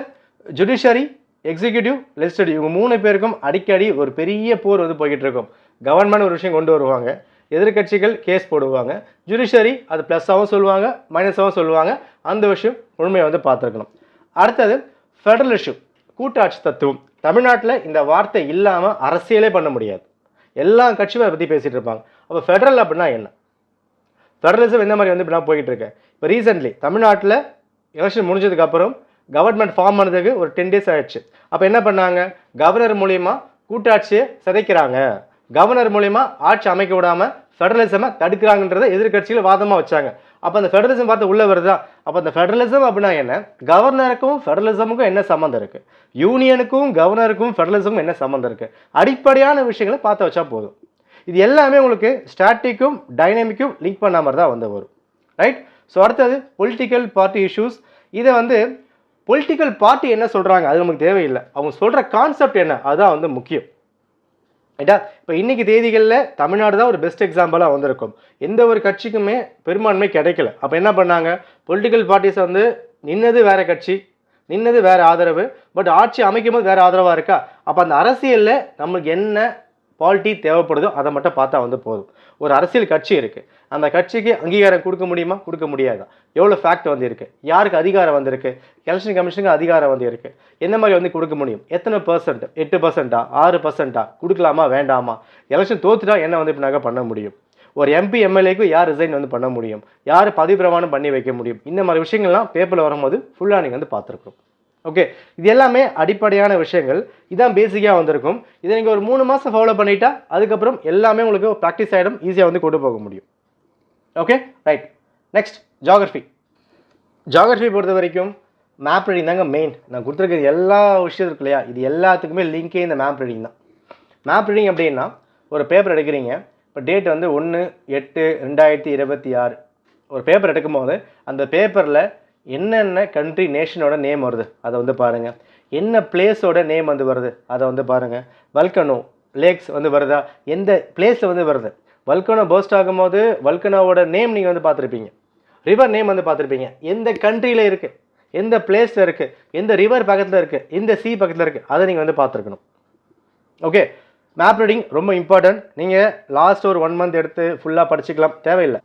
Speaker 1: judiciary, executive, legislative இவங்க 3 பேருக்கும் அடிக்கடி ஒரு பெரிய போர் வந்து போய்கிட்டு இருக்கும். கவர்மெண்ட் ஒரு விஷயம் கொண்டு வருவாங்க, எதிர்கட்சிகள் கேஸ் போடுவாங்க, ஜுடிஷியரி அது ப்ளஸ்ஸாகவும் சொல்லுவாங்க மைனஸாகவும் சொல்லுவாங்க. அந்த விஷயம் உண்மையை வந்து பார்த்துருக்கணும். அடுத்தது ஃபெடரல் இஷ்யூ, கூட்டாட்சி தத்துவம். தமிழ்நாட்டில் இந்த வார்த்தை இல்லாமல் அரசியலே பண்ண முடியாது. எல்லா கட்சியும் அதை பற்றி பேசிகிட்டு இருப்பாங்க. அப்போ ஃபெடரல் அப்படின்னா என்ன, ஃபெடரலிசம் எந்த மாதிரி வந்து இப்படிலாம் போய்கிட்டு இருக்கு. இப்போ ரீசெண்ட்லி தமிழ்நாட்டில் எலெக்ஷன் முடிஞ்சதுக்கப்புறம் கவர்மெண்ட் ஃபார்ம் பண்ணதுக்கு ஒரு 10 days ஆயிடுச்சு. அப்போ என்ன பண்ணாங்க, கவர்னர் மூலிமா கூட்டாட்சியை சிதைக்கிறாங்க, கவர்னர் மூலிமா ஆட்சி அமைக்க விடாமல் ஃபெடரலிசமை தடுக்கிறாங்கன்றதை எதிர்கட்சிகள் வாதமாக வச்சாங்க. அப்போ அந்த ஃபெடரலிசம் பார்த்து உள்ளே வருதா. அப்போ அந்த ஃபெடரலிசம் அப்படின்னா என்ன, கவர்னருக்கும் ஃபெடரலிசமுக்கும் என்ன சம்மந்தம் இருக்குது, யூனியனுக்கும் கவர்னருக்கும் ஃபெடரலிசமும் என்ன சம்மந்தம் இருக்குது, அடிப்படையான விஷயங்களை பார்த்து வச்சா போதும். இது எல்லாமே உங்களுக்கு ஸ்டாட்டிக்கும் டைனமிக்கும் லிங்க் பண்ண மாதிரி தான் வந்து வரும். ரைட். ஸோ அடுத்தது பொலிட்டிக்கல் பார்ட்டி இஷ்யூஸ். இதை வந்து பொலிட்டிக்கல் பார்ட்டி என்ன சொல்கிறாங்க அது நமக்கு தேவையில்லை, அவங்க சொல்கிற கான்செப்ட் என்ன அதுதான் வந்து முக்கியம். ரைட்டா. இப்போ இன்றைக்கி தேதிகளில் தமிழ்நாடு தான் ஒரு பெஸ்ட் எக்ஸாம்பிளாக வந்திருக்கும். எந்த ஒரு கட்சிக்குமே பெரும்பான்மை கிடைக்கல. அப்போ என்ன பண்ணாங்க, பொலிட்டிக்கல் பார்ட்டிஸை வந்து நின்னது வேறு கட்சி, நின்னது வேறு ஆதரவு, பட் ஆட்சி அமைக்கும் போது வேறு ஆதரவாக இருக்கா. அப்போ அந்த அரசியலில் நம்மளுக்கு என்ன பாலிட்டி தேவைப்படுதோ அதை மட்டும் பார்த்தா வந்து போதும். ஒரு அரசியல் கட்சி இருக்குது, அந்த கட்சிக்கு அங்கீகாரம் கொடுக்க முடியுமா, கொடுக்க முடியாதா, எவ்வளோ ஃபேக்ட் வந்து இருக்குது, யாருக்கு அதிகாரம் வந்திருக்கு, எலெக்ஷன் கமிஷனுக்கு அதிகாரம் வந்து இருக்குது, என்ன மாதிரி வந்து கொடுக்க முடியும், எத்தனை %, 8%, 6% கொடுக்கலாமா வேண்டாமா, எலெக்ஷன் தோத்துட்டா என்ன வந்து இப்படினாக்க பண்ண முடியும், ஒரு எம்பி எம்எல்ஏக்கு யார் ரிசைன் வந்து பண்ண முடியும், யார் பதவி பிரமாணம் பண்ணி வைக்க முடியும், இந்த மாதிரி விஷயங்கள்லாம் பேப்பரில் வரும்போது ஃபுல்லாக நீங்கள் வந்து பார்த்துருக்கோம். ஓகே, இது எல்லாமே அடிப்படையான விஷயங்கள், இதான் பேசிக்காக வந்திருக்கும். இதை நீங்கள் ஒரு 3 மாதம் ஃபாலோ பண்ணிட்டா அதுக்கப்புறம் எல்லாமே உங்களுக்கு ப்ராக்டிஸ் ஆகிடும், ஈஸியாக வந்து கொண்டு போக முடியும். Okay, right. Next geography. Geography பொறுத்த வரைக்கும் மேப் ரீடிங் தாங்க மெயின். நான் கொடுத்துருக்கிறது எல்லா விஷயம் இருக்கு இல்லையா, இது எல்லாத்துக்குமே லிங்கே இந்த மேப் ரீடிங் தான். மேப் ரீடிங் அப்படின்னா ஒரு பேப்பர் எடுக்கிறீங்க, இப்போ டேட் வந்து 1/8/2026 ஒரு பேப்பர் எடுக்கும்போது அந்த பேப்பரில் என்னென்ன கண்ட்ரி நேஷனோட நேம் வருது அதை வந்து பாருங்கள், என்ன பிளேஸோட நேம் வந்து வருது அதை வந்து பாருங்கள், வல்கனோ லேக்ஸ் வந்து வருதா, எந்த பிளேஸில் வந்து வருது, வல்கனோ பர்ஸ்ட் ஆகும்போது வல்கனோவோட நேம் நீங்கள் வந்து பார்த்துருப்பீங்க, ரிவர் நேம் வந்து பார்த்துருப்பீங்க, எந்த கண்ட்ரியில் இருக்குது, எந்த பிளேஸில் இருக்குது, எந்த ரிவர் பக்கத்தில் இருக்குது, எந்த சி பக்கத்தில் இருக்குது, அதை நீங்கள் வந்து பார்த்துருக்கணும். ஓகே, மேப் ரீடிங் ரொம்ப இம்பார்ட்டன்ட். நீங்கள் லாஸ்ட் ஒரு 1 month எடுத்து ஃபுல்லாக படிச்சுக்கலாம், தேவையில்லை.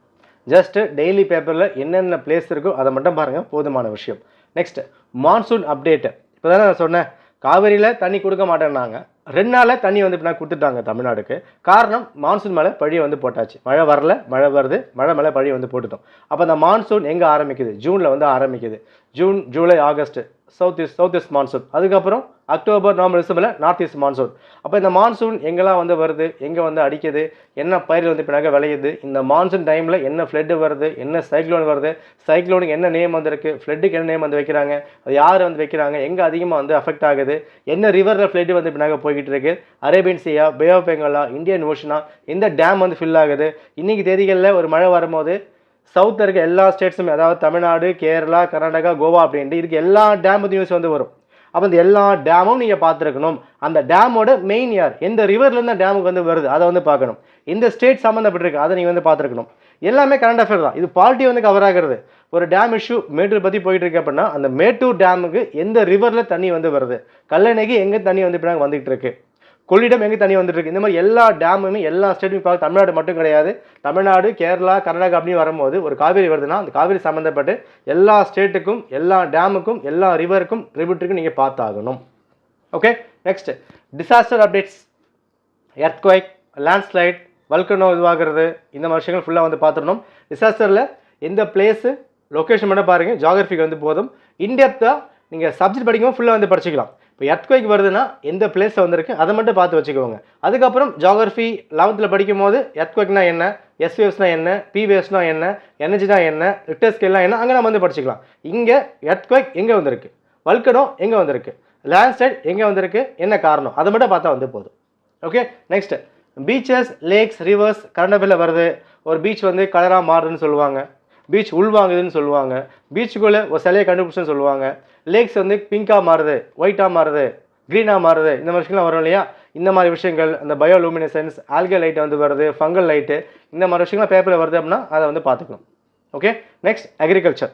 Speaker 1: ஜஸ்ட்டு டெய்லி பேப்பரில் என்னென்ன பிளேஸ் இருக்கோ அதை மட்டும் பாருங்கள், போதுமான விஷயம். Next monsoon update. இப்போ தானே நான் சொன்னேன், காவிரியில் தண்ணி கொடுக்க மாட்டேன்னாங்க, 2 நாளில் தண்ணி வந்து இப்போ கொடுத்துட்டாங்க தமிழ்நாடுக்கு. காரணம் மான்சூன் மேலே பழியை வந்து போட்டாச்சு, மழை வரல, மழை வருது, மழை மேலே பழியை வந்து போட்டுட்டோம். அப்போ அந்த மான்சூன் எங்கே ஆரம்பிக்குது, ஜூனில் வந்து ஆரம்பிக்குது. June, July, August south east monsoon, அதுக்கப்புறம் அக்டோபர், நவம்பர், டிசம்பரில் நார்த் ஈஸ்ட் மான்சூன். அப்போ இந்த மான்சூன் எங்கெல்லாம் வந்து வருது, எங்கே வந்து அடிக்குது, என்ன பயிர் வந்து பின்னாக விளையுது, இந்த மான்சூன் டைமில் என்ன ஃப்ளட்டு வருது, என்ன சைக்ளோன் வருது, சைக்ளோனுக்கு என்ன நேம் வந்துருக்கு, ஃப்ளட்டுக்கு என்ன நேம் வந்து வைக்கிறாங்க, அது யார் வந்து வைக்கிறாங்க, எங்கே அதிகமாக வந்து அஃபெக்ட் ஆகுது, என்ன ரிவரில் ஃப்ளட்டு வந்து பின்னாக போய்கிட்டு இருக்கு, Arabian சீயா, bay of பெங்காலா, Indian Oshana, எந்த டேம் வந்து ஃபில் ஆகுது. இன்றைக்கி தேதிகளில் ஒரு மழை வரும்போது சவுத்தில் இருக்க எல்லா ஸ்டேட்ஸுமே, அதாவது தமிழ்நாடு, கேரளா, கர்நாடகா, கோவா அப்படின்ட்டு இதுக்கு எல்லா டேம் நியூஸ் வந்து வரும். அப்போ இந்த எல்லா டேமும் நீங்கள் பார்த்துருக்கணும். அந்த டேமோட மெயின் யார், எந்த ரிவர்லேருந்து டேமுக்கு வந்து வருது அதை வந்து பார்க்கணும். இந்த ஸ்டேட் சம்மந்தப்பட்டிருக்கு அதை நீங்கள் வந்து பார்த்துருக்கணும். எல்லாமே கரண்ட் அஃபேர் தான். இது பாலிட்டி வந்து கவர் ஆகிறது. ஒரு டேம் இஷ்யூ மேட்டூர் பற்றி போயிட்டு இருக்கு அப்படின்னா அந்த மேட்டூர் டேமுக்கு எந்த ரிவரில் தண்ணி வந்து வருது, கல்லணைக்கு எங்கே தண்ணி வந்து இப்போ வந்துகிட்டு இருக்கு, கொள்ளிடம் எங்கே தண்ணி வந்துட்டு இருக்கு, இந்த மாதிரி எல்லா டேமுமே எல்லா ஸ்டேட்டுமே பார்க்க. தமிழ்நாடு மட்டும் கிடையாது, தமிழ்நாடு, கேரளா, கர்நாடகா அப்படின்னு வரும்போது ஒரு காவிரி வருதுன்னா அந்த காவிரி சம்மந்தப்பட்டு எல்லா ஸ்டேட்டுக்கும், எல்லா டேமுக்கும், எல்லா ரிவருக்கும், ட்ரிபியூட்டரிக்கும் நீங்கள் பார்த்தாகணும். Okay, next disaster updates. Earthquake, landslide, volcano இதுவாகிறது, இந்த மாதிரி விஷயங்கள் ஃபுல்லாக வந்து பார்த்துடணும். டிசாஸ்டரில் எந்த பிளேஸு, லொக்கேஷன் மட்டும் பாருங்கள், ஜியாகிரஃபிக்கு வந்து போதும். இன்டெப்த்தாக நீங்கள் சப்ஜெக்ட் படிக்கும்போது ஃபுல்லாக வந்து படிச்சுக்கலாம். இப்போ எர்த்குவைக் வருதுன்னா எந்த பிளேஸில் வந்திருக்கு அதை மட்டும் பார்த்து வச்சுக்கோங்க. அதுக்கப்புறம் ஜியாகிரஃபி 11th படிக்கும் போது எர்த்குவைக்னா என்ன, எஸ் வேவ்ஸ்னா என்ன, பி வேவ்ஸ்னா என்ன, எனர்ஜினா என்ன, ரிக்டர் ஸ்கேல்னா என்ன, அங்கே நம்ம வந்து படிச்சுக்கலாம். இங்கே எர்த்குவைக் எங்கே வந்திருக்கு, வல்கனோ எங்கே வந்திருக்கு, லேண்ட்ஸ்லைட் எங்கே வந்திருக்கு, என்ன காரணம், அதை மட்டும் பார்த்தா வந்து போதும். Okay, next beaches, lakes, rivers current அஃபேரில் வருது. ஒரு பீச் வந்து கலராக மாறுதுன்னு சொல்லுவாங்க, பீச் உள்வாங்குதுன்னு சொல்லுவாங்க, பீச்சுக்குள்ளே ஒரு சிலையை கண்டுபிடிச்சுன்னு சொல்லுவாங்க, லேக்ஸ் வந்து பிங்காக மாறுது, ஒயிட்டாக மாறுது, க்ரீனாக மாறுது, இந்த மாதிரி விஷயம்லாம் வரும் இல்லையா? இந்த மாதிரி விஷயங்கள், அந்த பயோலூமினசன்ஸ், ஆல்கல் லைட் வந்து வருது, ஃபங்கல் லைட்டு, இந்த மாதிரி விஷயங்கள்லாம் பேப்பரில் வருது அப்படின்னா அதை வந்து பார்த்துக்கணும். Okay, next agriculture.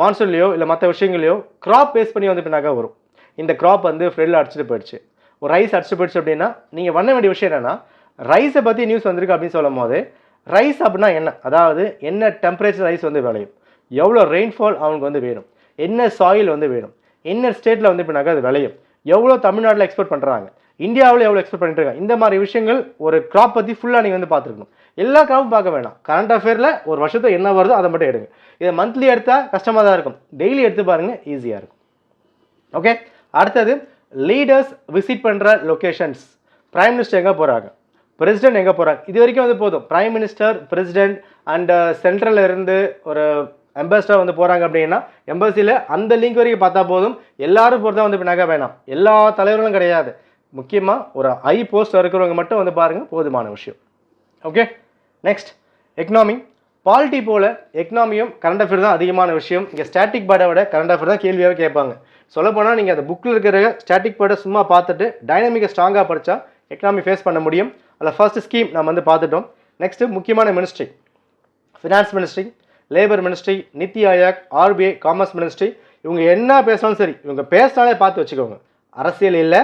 Speaker 1: மான்சூன்லையோ இல்லை மற்ற விஷயங்களையோ கிராப் பேஸ் பண்ணி வந்து பின்னாக வரும். இந்த கிராப் வந்து ஃப்ரெண்டில் அடிச்சுட்டு போயிடுச்சு, ஒரு ரைஸ் அடிச்சுட்டு போயிடுச்சு அப்படின்னா நீங்கள் பண்ண வேண்டிய விஷயம் என்னென்னா, ரைஸை பற்றி நியூஸ் வந்திருக்கு அப்படின்னு சொல்லும் போது ரைஸ் அப்படின்னா என்ன, அதாவது என்ன டெம்பரேச்சர் ரைஸ் வந்து விளையும், எவ்வளோ ரெயின்ஃபால் அவங்களுக்கு வந்து வேணும், என்ன சாயில் வந்து வேணும், என்ன ஸ்டேட்டில் வந்து பின்னாக்க அது விளையும், எவ்வளோ தமிழ்நாட்டில் எக்ஸ்போர்ட் பண்ணுறாங்க, இந்தியாவில் எவ்வளோ எக்ஸ்போர்ட் பண்ணிட்டு இருக்காங்க, இந்த மாதிரி விஷயங்கள் ஒரு கிராப் பற்றி ஃபுல்லாக நீங்கள் வந்து பார்த்துருக்கணும். எல்லா கிராப்பும் பார்க்க வேணாம், கரண்ட் அஃபேரில் ஒரு வருஷத்துக்கு என்ன வருதோ அதை மட்டும் எடுங்க. இதை மந்த்லி எடுத்தால் கஷ்டமாக தான் இருக்கும், டெய்லி எடுத்து பாருங்கள், ஈஸியாக இருக்கும். ஓகே, அடுத்தது லீடர்ஸ் விசிட் பண்ணுற லொக்கேஷன்ஸ். பிரைம் மினிஸ்டர் எங்கே போகிறாங்க, பிரசிடென்ட் எங்கே போகிறாங்க, இது வரைக்கும் வந்து போதும். பிரைம் மினிஸ்டர், பிரசிடென்ட் அண்ட் சென்ட்ரலில் இருந்து ஒரு அம்பாசிடர் வந்து போகிறாங்க அப்படின்னா எம்பசியில் அந்த லிங்க் வரைக்கும் பார்த்தா போதும். எல்லாரும் போகிறதா வந்து பின்னாக வேணாம், எல்லா தலைவர்களும் கிடையாது, முக்கியமாக ஒரு ஹை போஸ்ட் இருக்கிறவங்க மட்டும் வந்து பாருங்கள், போதுமான விஷயம். Okay, next economy. பாலிட்டி போல் எக்கனாமியும் கரண்ட் அஃபேர் தான் அதிகமான விஷயம். இங்கே ஸ்டாட்டிக் பேர்டை விட கரண்ட் அஃபேர் தான் கேள்வியாக கேட்பாங்க. சொல்லப்போனால் நீங்கள் அந்த புக்கில் இருக்கிற ஸ்டாட்டிக் பேர்டை சும்மா பார்த்துட்டு டைனமிக்கை ஸ்ட்ராங்காக படித்தா எக்கனாமி ஃபேஸ் பண்ண முடியும். அதில் ஃபர்ஸ்ட் ஸ்கீம் நம்ம வந்து பார்த்துட்டோம். நெக்ஸ்ட்டு முக்கியமான ministry, finance ministry, labour ministry, NITI Aayog, RBI, commerce ministry. இவங்க என்ன பேசினாலும் சரி, இவங்க பேசினாலே பார்த்து வச்சுக்கோங்க. அரசியல் இல்லை,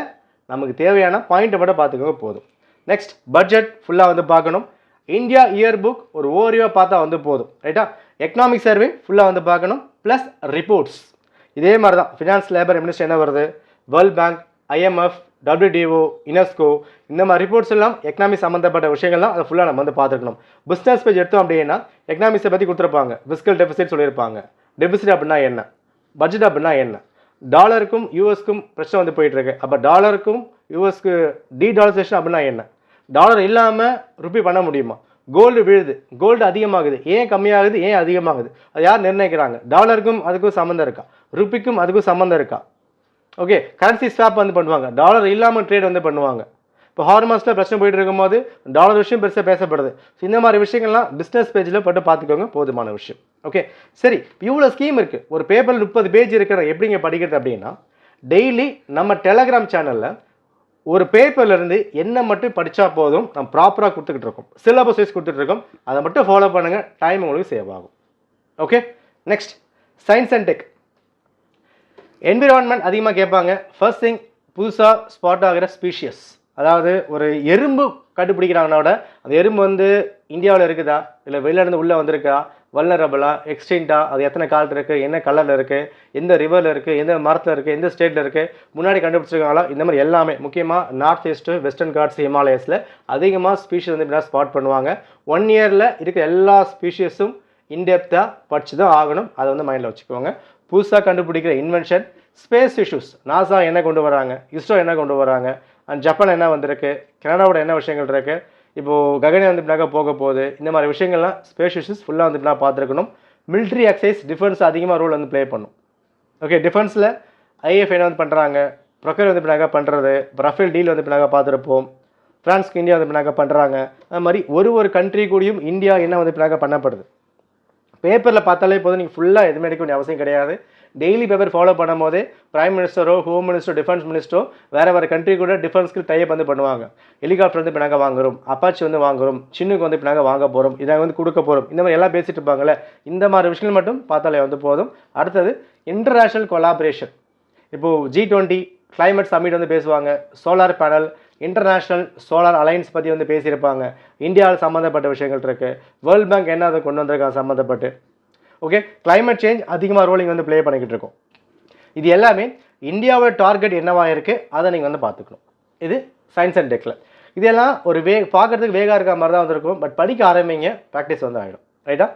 Speaker 1: நமக்கு தேவையான பாயிண்ட்டை மட்டும் பார்த்துக்கோங்க போதும். நெக்ஸ்ட் பட்ஜெட் ஃபுல்லாக வந்து பார்க்கணும். இந்தியா இயர் புக் ஒரு ஓரியாக பார்த்தா வந்து போதும், ரைட்டா? எக்கனாமிக் சர்வே ஃபுல்லாக வந்து பார்க்கணும், ப்ளஸ் ரிப்போர்ட்ஸ். இதே மாதிரி தான் ஃபினான்ஸ், லேபர் மினிஸ்ட்ரி என்ன வருது, world bank, IMF, WTO, UNESCO, இந்த மாதிரி ரிப்போர்ட்ஸ் எல்லாம் எக்கனாமிக் சம்மந்தப்பட்ட விஷயங்கள்லாம் அதை ஃபுல்லாக நம்ம வந்து பார்த்துக்கணும். பிஸ்னஸ் பேஜ் எடுத்தோம் அப்படின்னா எக்கனாமிக்ஸை பற்றி கொடுத்துருப்பாங்க, ஃபிஸ்கல் டெபிசிட் சொல்லியிருப்பாங்க. டெபிசிட் அப்படின்னா என்ன, பட்ஜெட் அப்படின்னா என்ன, டாலருக்கும் யூஎஸ்க்கும் பிரச்சனை வந்து போயிட்டுருக்கு. அப்போ டாலருக்கும் யூஎஸ்க்கு டாலரைசேஷன் அப்படின்னா என்ன, டாலர் இல்லாமல் ருப்பி பண்ண முடியுமா, கோல்டு விழுது, கோல்டு அதிகமாகுது, ஏன் கம்மியாகுது, ஏன் அதிகமாகுது, அது யார் நிர்ணயிக்கிறாங்க, டாலருக்கும் அதுக்கும் சம்மந்தம் இருக்கா, ருப்பிக்கும் அதுக்கும் சம்மந்தம் இருக்கா? ஓகே, கரன்சி ஸ்வாப் வந்து பண்ணுவாங்க, டாலர் இல்லாமல் ட்ரேட் வந்து பண்ணுவாங்க. இப்போ ஹார்மோன்ஸில் பிரச்சனை போயிட்டு இருக்கும்போது டாலர் விஷயம் பெருசாக பேசப்படுது. ஸோ இந்த மாதிரி விஷயங்கள்லாம் பிஸ்னஸ் பேஜில் போட்டு பார்த்துக்கோங்க, போதுமான விஷயம். ஓகே, சரி, இவ்வளோ ஸ்கீம் இருக்குது, ஒரு பேப்பரில் 30 பேஜ் இருக்கிற எப்படிங்க படிக்கிறது அப்படின்னா, டெய்லி நம்ம டெலகிராம் சேனலில் ஒரு பேப்பர்லேருந்து என்ன மட்டும் படித்தா போதும், நம்ம ப்ராப்பராக கொடுத்துக்கிட்டு இருக்கோம், சிலபஸ் வைஸ் கொடுத்துட்டு இருக்கோம். அதை மட்டும் ஃபாலோ பண்ணுங்கள், டைம் உங்களுக்கு சேவ் ஆகும். Okay, next science and tech. Environment அதிகமாக கேட்பாங்க. ஃபர்ஸ்ட் திங், புதுசாக ஸ்பாட் ஆகிற ஸ்பீஷியஸ், அதாவது ஒரு எறும்பு கண்டுபிடிக்கிறாங்கனோட அந்த எறும்பு வந்து இந்தியாவில் இருக்குதா, இல்லை வெளியிலேருந்து உள்ளே வந்திருக்கா, வல்னரபிளா, எக்ஸ்டிங்டா, அது எத்தனை கால் இருக்குது, என்ன கலரில் இருக்குது, எந்த ரிவரில் இருக்குது, எந்த மரத்தில் இருக்குது, எந்த ஸ்டேட்டில் இருக்குது, முன்னாடி கண்டுபிடிச்சிருக்காங்களா, இந்த மாதிரி எல்லாமே. முக்கியமாக நார்த் ஈஸ்ட்டு, வெஸ்டர்ன் காட்ஸ், ஹிமாலயஸில் அதிகமாக ஸ்பீஷிஸ் வந்து இப்படி ஸ்பாட் பண்ணுவாங்க. 1 இயரில் இருக்க எல்லா ஸ்பீஷியஸும் இன்டெப்த்தாக படித்து தான் ஆகணும், அதை வந்து மைண்டில் வச்சுக்கோங்க. புதுசாக கண்டுபிடிக்கிற இன்வென்ஷன், ஸ்பேஸ் இஷ்யூஸ், நாசா என்ன கொண்டு வராங்க, இஸ்ரோ என்ன கொண்டு வராங்க, அண்ட் ஜப்பான் என்ன வந்திருக்கு, கனடாவோட என்ன விஷயங்கள் இருக்குது, இப்போது ககனே வந்து இப்படினாக்கா போக போகுது, இந்த மாதிரி விஷயங்கள்லாம் ஸ்பேஸ் இஷ்யூஸ் ஃபுல்லாக வந்து இப்படினா பார்த்துருக்கணும். மிலிட்ரி எக்ஸைஸ், டிஃபென்ஸ் அதிகமாக ரோல் வந்து ப்ளே பண்ணும். ஓகே, டிஃபென்ஸில் IF என்ன வந்து பண்ணுறாங்க, ப்ரொக்கர் வந்து இப்படினாக்கா பண்ணுறது, ரஃபேல் டீல் வந்து இப்படினாக்கா பார்த்துருப்போம், ஃப்ரான்ஸ்க்கு இந்தியா வந்து இப்படினாக்கா பண்ணுறாங்க. அது மாதிரி ஒரு கண்ட்ரி கூடயும் இந்தியா என்ன வந்து இப்படினாக்கா பண்ணப்படுது. பேப்பரில் பார்த்தாலே போதும், நீங்கள் ஃபுல்லாக எதுவுமே எடுக்க வேண்டிய அவசியம் கிடையாது. டெய்லி பேப்பர் ஃபாலோ பண்ணும் போதே பிரைம் மினிஸ்டரோ, ஹோம் மினிஸ்டரோ, டிஃபென்ஸ் மினிஸ்டரோ வேறு கண்ட்ரி கூட டிஃபென்ஸ்க்கு டைப் வந்து பண்ணுவாங்க. ஹெலிகாப்டர் வந்து இப்போ நாங்கள் வாங்குறோம், அப்பாச்சி வந்து வாங்குறோம், சின்னுக்கு வந்து இப்போ நாங்கள் வாங்க போகிறோம், இதை வந்து கொடுக்க போகிறோம், இந்த மாதிரி எல்லாம் பேசிட்டு இருப்பாங்கல்ல, இந்த மாதிரி விஷயங்கள் மட்டும் பார்த்தாலே வந்து போதும். அடுத்தது இன்டர்நேஷ்னல் கொலாபரேஷன். இப்போது G20 கிளைமேட் சமிட் வந்து பேசுவாங்க, solar panel, international solar alliance பற்றி வந்து பேசியிருப்பாங்க, இந்தியாவில் சம்மந்தப்பட்ட விஷயங்கள் இருக்குது, வேர்ல்ட் பேங்க் என்ன அதை கொண்டு வந்திருக்காங்க சம்மந்தப்பட்டு. ஓகே, கிளைமேட் சேஞ்ச் அதிகமாக ரோலிங் வந்து ப்ளே பண்ணிக்கிட்டு இருக்கோம். இது எல்லாமே இந்தியாவோட டார்கெட் என்னவாக இருக்குது அதை நீங்கள் வந்து பார்த்துக்கணும். இது சயின்ஸ் அண்ட் டெக்கில். இதெல்லாம் ஒரு பார்க்குறதுக்கு வேகாக இருக்க மாதிரி தான் வந்துருக்கும், பட் படிக்க ஆரம்பிங்க, ப்ராக்டிஸ் வந்து ஆகிடும், ரைட்டா?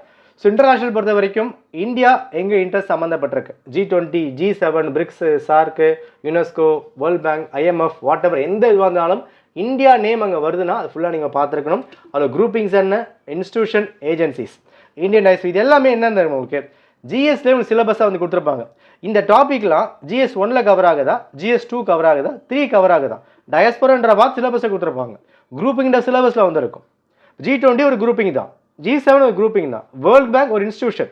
Speaker 1: ஸோ இன்டர்நேஷ்னல் பொறுத்த வரைக்கும் இந்தியா எங்கே இன்ட்ரெஸ்ட் சம்மந்தப்பட்டிருக்கு, G20, G7, BRICS, SAARC, UNESCO, world bank, IMF, whatever எந்த இதுவாக இருந்தாலும் இந்தியா நேம் அங்கே வருதுன்னா அது ஃபுல்லாக நீங்கள் பார்த்துருக்கணும். அதில் குரூப்பிங்ஸ் என்ன, இன்ஸ்டியூஷன், ஏஜென்சிஸ், இந்தியன் ஐஸ், இது எல்லாமே என்னன்னு உங்களுக்கு GS1 சிலபஸாக வந்து கொடுத்துருப்பாங்க. இந்த டாப்பிக்லாம் GS1 கவர் ஆகுதா, GS2 கவர் ஆகுதா, 3 கவர் ஆகுதா, டயஸ்போரான்ற வார்த்தை சிலபஸை கொடுத்துருப்பாங்க. குரூப்பிங்கிற சிலபஸில் வந்துருக்கும். G20 ஒரு குரூப்பிங் தான், G7 ஒரு குரூப்பிங் தான், வேர்ல்ட் பேங்க் ஒரு இன்ஸ்டியூஷன்,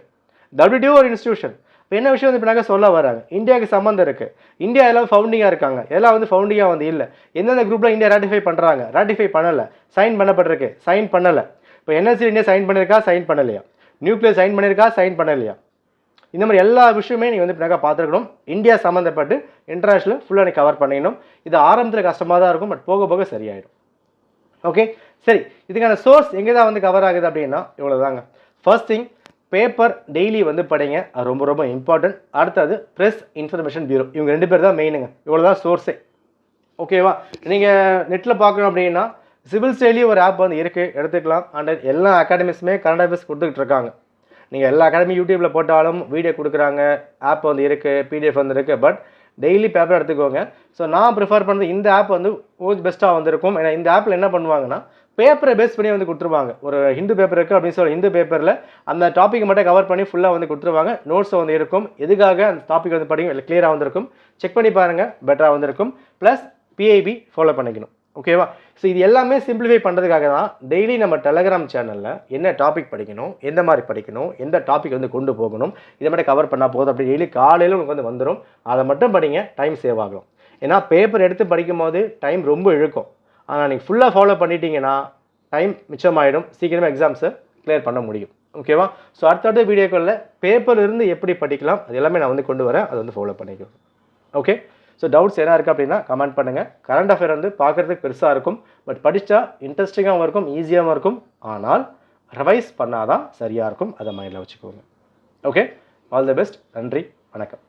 Speaker 1: WTO ஒரு இன்ஸ்டியூஷன். இப்போ என்ன விஷயம் வந்து இப்போ சொல்ல வராங்க, இந்தியாவுக்கு சம்மந்தம் இருக்குது, இந்தியா எல்லாம் ஃபவுண்டிங்காக இருக்காங்க, எல்லாம் வந்து ஃபவுண்டிங்காக வந்து இல்லை, எந்தெந்த குரூப்பில் இந்தியா ராட்டிஃபை பண்ணுறாங்க, ராட்டிஃபை பண்ணலை, சைன் பண்ணப்பட்டிருக்கு, சைன் பண்ணலை. இப்போ NLC இந்தியா சைன் பண்ணியிருக்கா, சைன் பண்ணலையா, நியூக்ளியர் சைன் பண்ணியிருக்கா, சைன் பண்ணலையா, இந்த மாதிரி எல்லா விஷயமே நீங்கள் வந்து இப்போ பார்த்துருக்கணும். இந்தியா சம்மந்தப்பட்டு இன்டர்நேஷ்னல் ஃபுல்லாக நீ கவர் பண்ணிக்கணும். இது ஆரம்பத்தில் கஷ்டமாக தான் இருக்கும், பட் போக போக சரியாயிடும். ஓகே, சரி. இதுக்கான சோர்ஸ் எங்கே தான் வந்து கவர் ஆகுது அப்படின்னா இவ்வளோ தாங்க. ஃபர்ஸ்ட் திங், பேப்பர் டெய்லி வந்து படிங்க, அது ரொம்ப ரொம்ப இம்பார்ட்டன்ட். அடுத்தது ப்ரெஸ் இன்ஃபர்மேஷன் பியூரோ, இவங்க 2 பேர் தான் மெயினுங்க. இவ்வளோ தான் சோர்ஸே. ஓகேவா? நீங்கள் நெட்டில் பார்க்கணும் அப்படின்னா சிவில் ஸ்டைலி ஒரு ஆப் வந்து இருக்குது, எடுத்துக்கலாம். அண்ட் எல்லா அகாடமிஸுமே கரண்ட் அஃபேர்ஸ் கொடுத்துக்கிட்டு இருக்காங்க. நீங்கள் எல்லா அகாடமி யூடியூப்பில் போட்டாலும் வீடியோ கொடுக்குறாங்க, ஆப் வந்து இருக்குது, PDF வந்து இருக்குது. பட் டெய்லி பேப்பர் எடுத்துக்கோங்க. ஸோ நான் ப்ரிஃபர் பண்ணுறது இந்த ஆப் வந்து பெஸ்ட்டாக வந்திருக்கும். ஏன்னா இந்த ஆப்பில் என்ன பண்ணுவாங்கன்னா பேப்பரை பேஸ் பண்ணி வந்து கொடுத்துருவாங்க. ஒரு ஹிந்து பேப்பர் இருக்குது அப்படின்னு சொல்லி ஹிந்து பேப்பரில் அந்த டாப்பிக்கை மட்டும் கவர் பண்ணி ஃபுல்லாக வந்து கொடுத்துருவாங்க. நோட்ஸ் வந்து இருக்கும், எதுக்காக அந்த டாபிக் வந்து படிங்க கிளியராக வந்திருக்கும். செக் பண்ணி பாருங்கள், பெட்டராக வந்திருக்கும். ப்ளஸ் PIB ஃபாலோ பண்ணிக்கணும். ஓகேவா? ஸோ இது எல்லாமே சிம்பிளிஃபை பண்ணுறதுக்காக தான் டெய்லி நம்ம டெலகிராம் சேனலில் என்ன டாபிக் படிக்கணும், எந்த மாதிரி படிக்கணும், எந்த டாபிக் வந்து கொண்டு போகணும், இதை மட்டும் கவர் பண்ணால் போதும். அப்படி டெய்லி காலையில் உங்களுக்கு வந்து வந்துடும். அதை மட்டும் படிங்க, டைம் சேவ் ஆகும். ஏன்னா பேப்பர் எடுத்து படிக்கும் போது டைம் ரொம்ப இழுக்கும். ஆனால் நீங்கள் ஃபுல்லாக ஃபாலோ பண்ணிட்டீங்கன்னா டைம் மிச்சமாயிடும், சீக்கிரமாக எக்ஸாம்ஸை கிளியர் பண்ண முடியும். ஓகேவா? ஸோ அடுத்தடுத்த வீடியோக்களில் பேப்பர் இருந்து எப்படி படிக்கலாம் அது எல்லாமே நான் வந்து கொண்டு வரேன், அதை வந்து ஃபாலோ பண்ணிக்கலாம். ஓகே, ஸோ டவுட்ஸ் என்ன இருக்குது அப்படின்னா கமெண்ட் பண்ணுங்கள். கரண்ட் அஃபேர் வந்து பார்க்குறதுக்கு பெருசாக இருக்கும், பட் படித்தா இன்ட்ரெஸ்டிங்காகவும் இருக்கும், ஈஸியாகவும் இருக்கும். ஆனால் ரிவைஸ் பண்ணால் தான் சரியாக இருக்கும், அதை மைண்டில் வச்சுக்கோங்க. Okay, all the best. நன்றி, வணக்கம்.